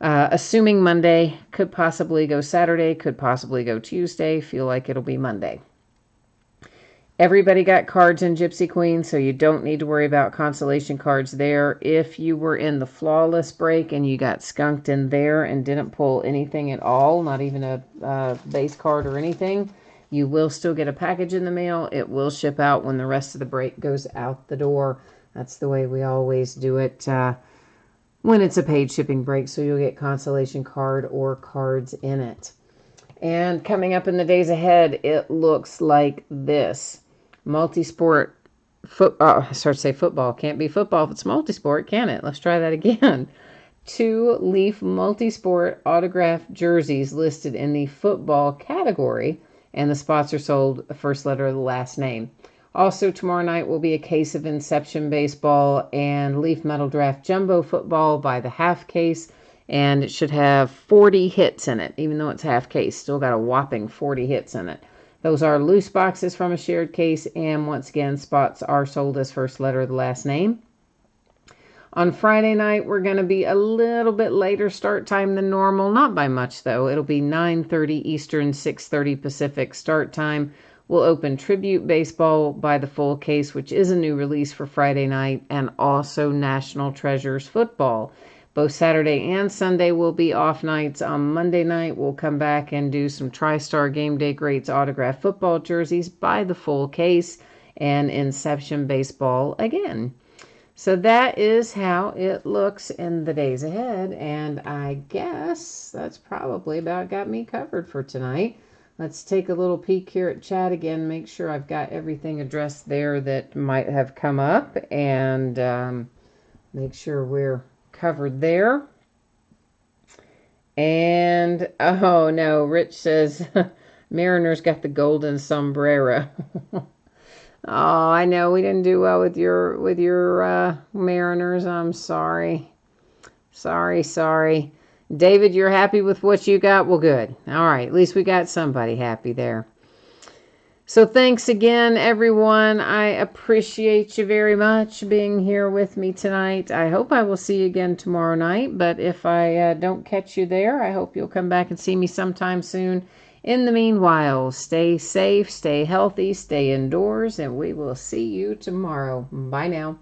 assuming Monday, could possibly go Saturday, could possibly go Tuesday, feel like it'll be Monday. Everybody got cards in Gypsy Queen, so you don't need to worry about consolation cards there. If you were in the Flawless break and you got skunked in there and didn't pull anything at all, not even a base card or anything, you will still get a package in the mail. It will ship out when the rest of the break goes out the door. That's the way we always do it when it's a paid shipping break, so you'll get consolation card or cards in it. And coming up in the days ahead, it looks like this. Multi-sport football. I started to say football. Can't be football if it's multi-sport, can it? Let's try that again. 2-leaf multi-sport autographed jerseys listed in the football category, and the spots are sold the first letter of the last name. Also, tomorrow night will be a case of Inception Baseball and Leaf Metal Draft Jumbo Football by the half case, and it should have 40 hits in it, even though it's half case. Still got a whopping 40 hits in it. Those are loose boxes from a shared case, and once again, spots are sold as first letter of the last name. On Friday night, we're going to be a little bit later start time than normal. Not by much, though. It'll be 9:30 Eastern, 6:30 Pacific start time. We'll open Tribute Baseball by the full case, which is a new release for Friday night, and also National Treasures Football. Both Saturday and Sunday will be off nights. On Monday night, we'll come back and do some TriStar Game Day Greats autographed football jerseys by the full case and Inception Baseball again. So that is how it looks in the days ahead, and I guess that's probably about got me covered for tonight. Let's take a little peek here at chat again, make sure I've got everything addressed there that might have come up, and make sure we're covered there. And oh no, Rich says Mariners got the golden sombrero. Oh, I know we didn't do well with your Mariners. I'm sorry. Sorry. David, you're happy with what you got? Well, good. All right, at least we got somebody happy there. So thanks again, everyone. I appreciate you very much being here with me tonight. I hope I will see you again tomorrow night, but if I don't catch you there, I hope you'll come back and see me sometime soon. In the meanwhile, stay safe, stay healthy, stay indoors, and we will see you tomorrow. Bye now.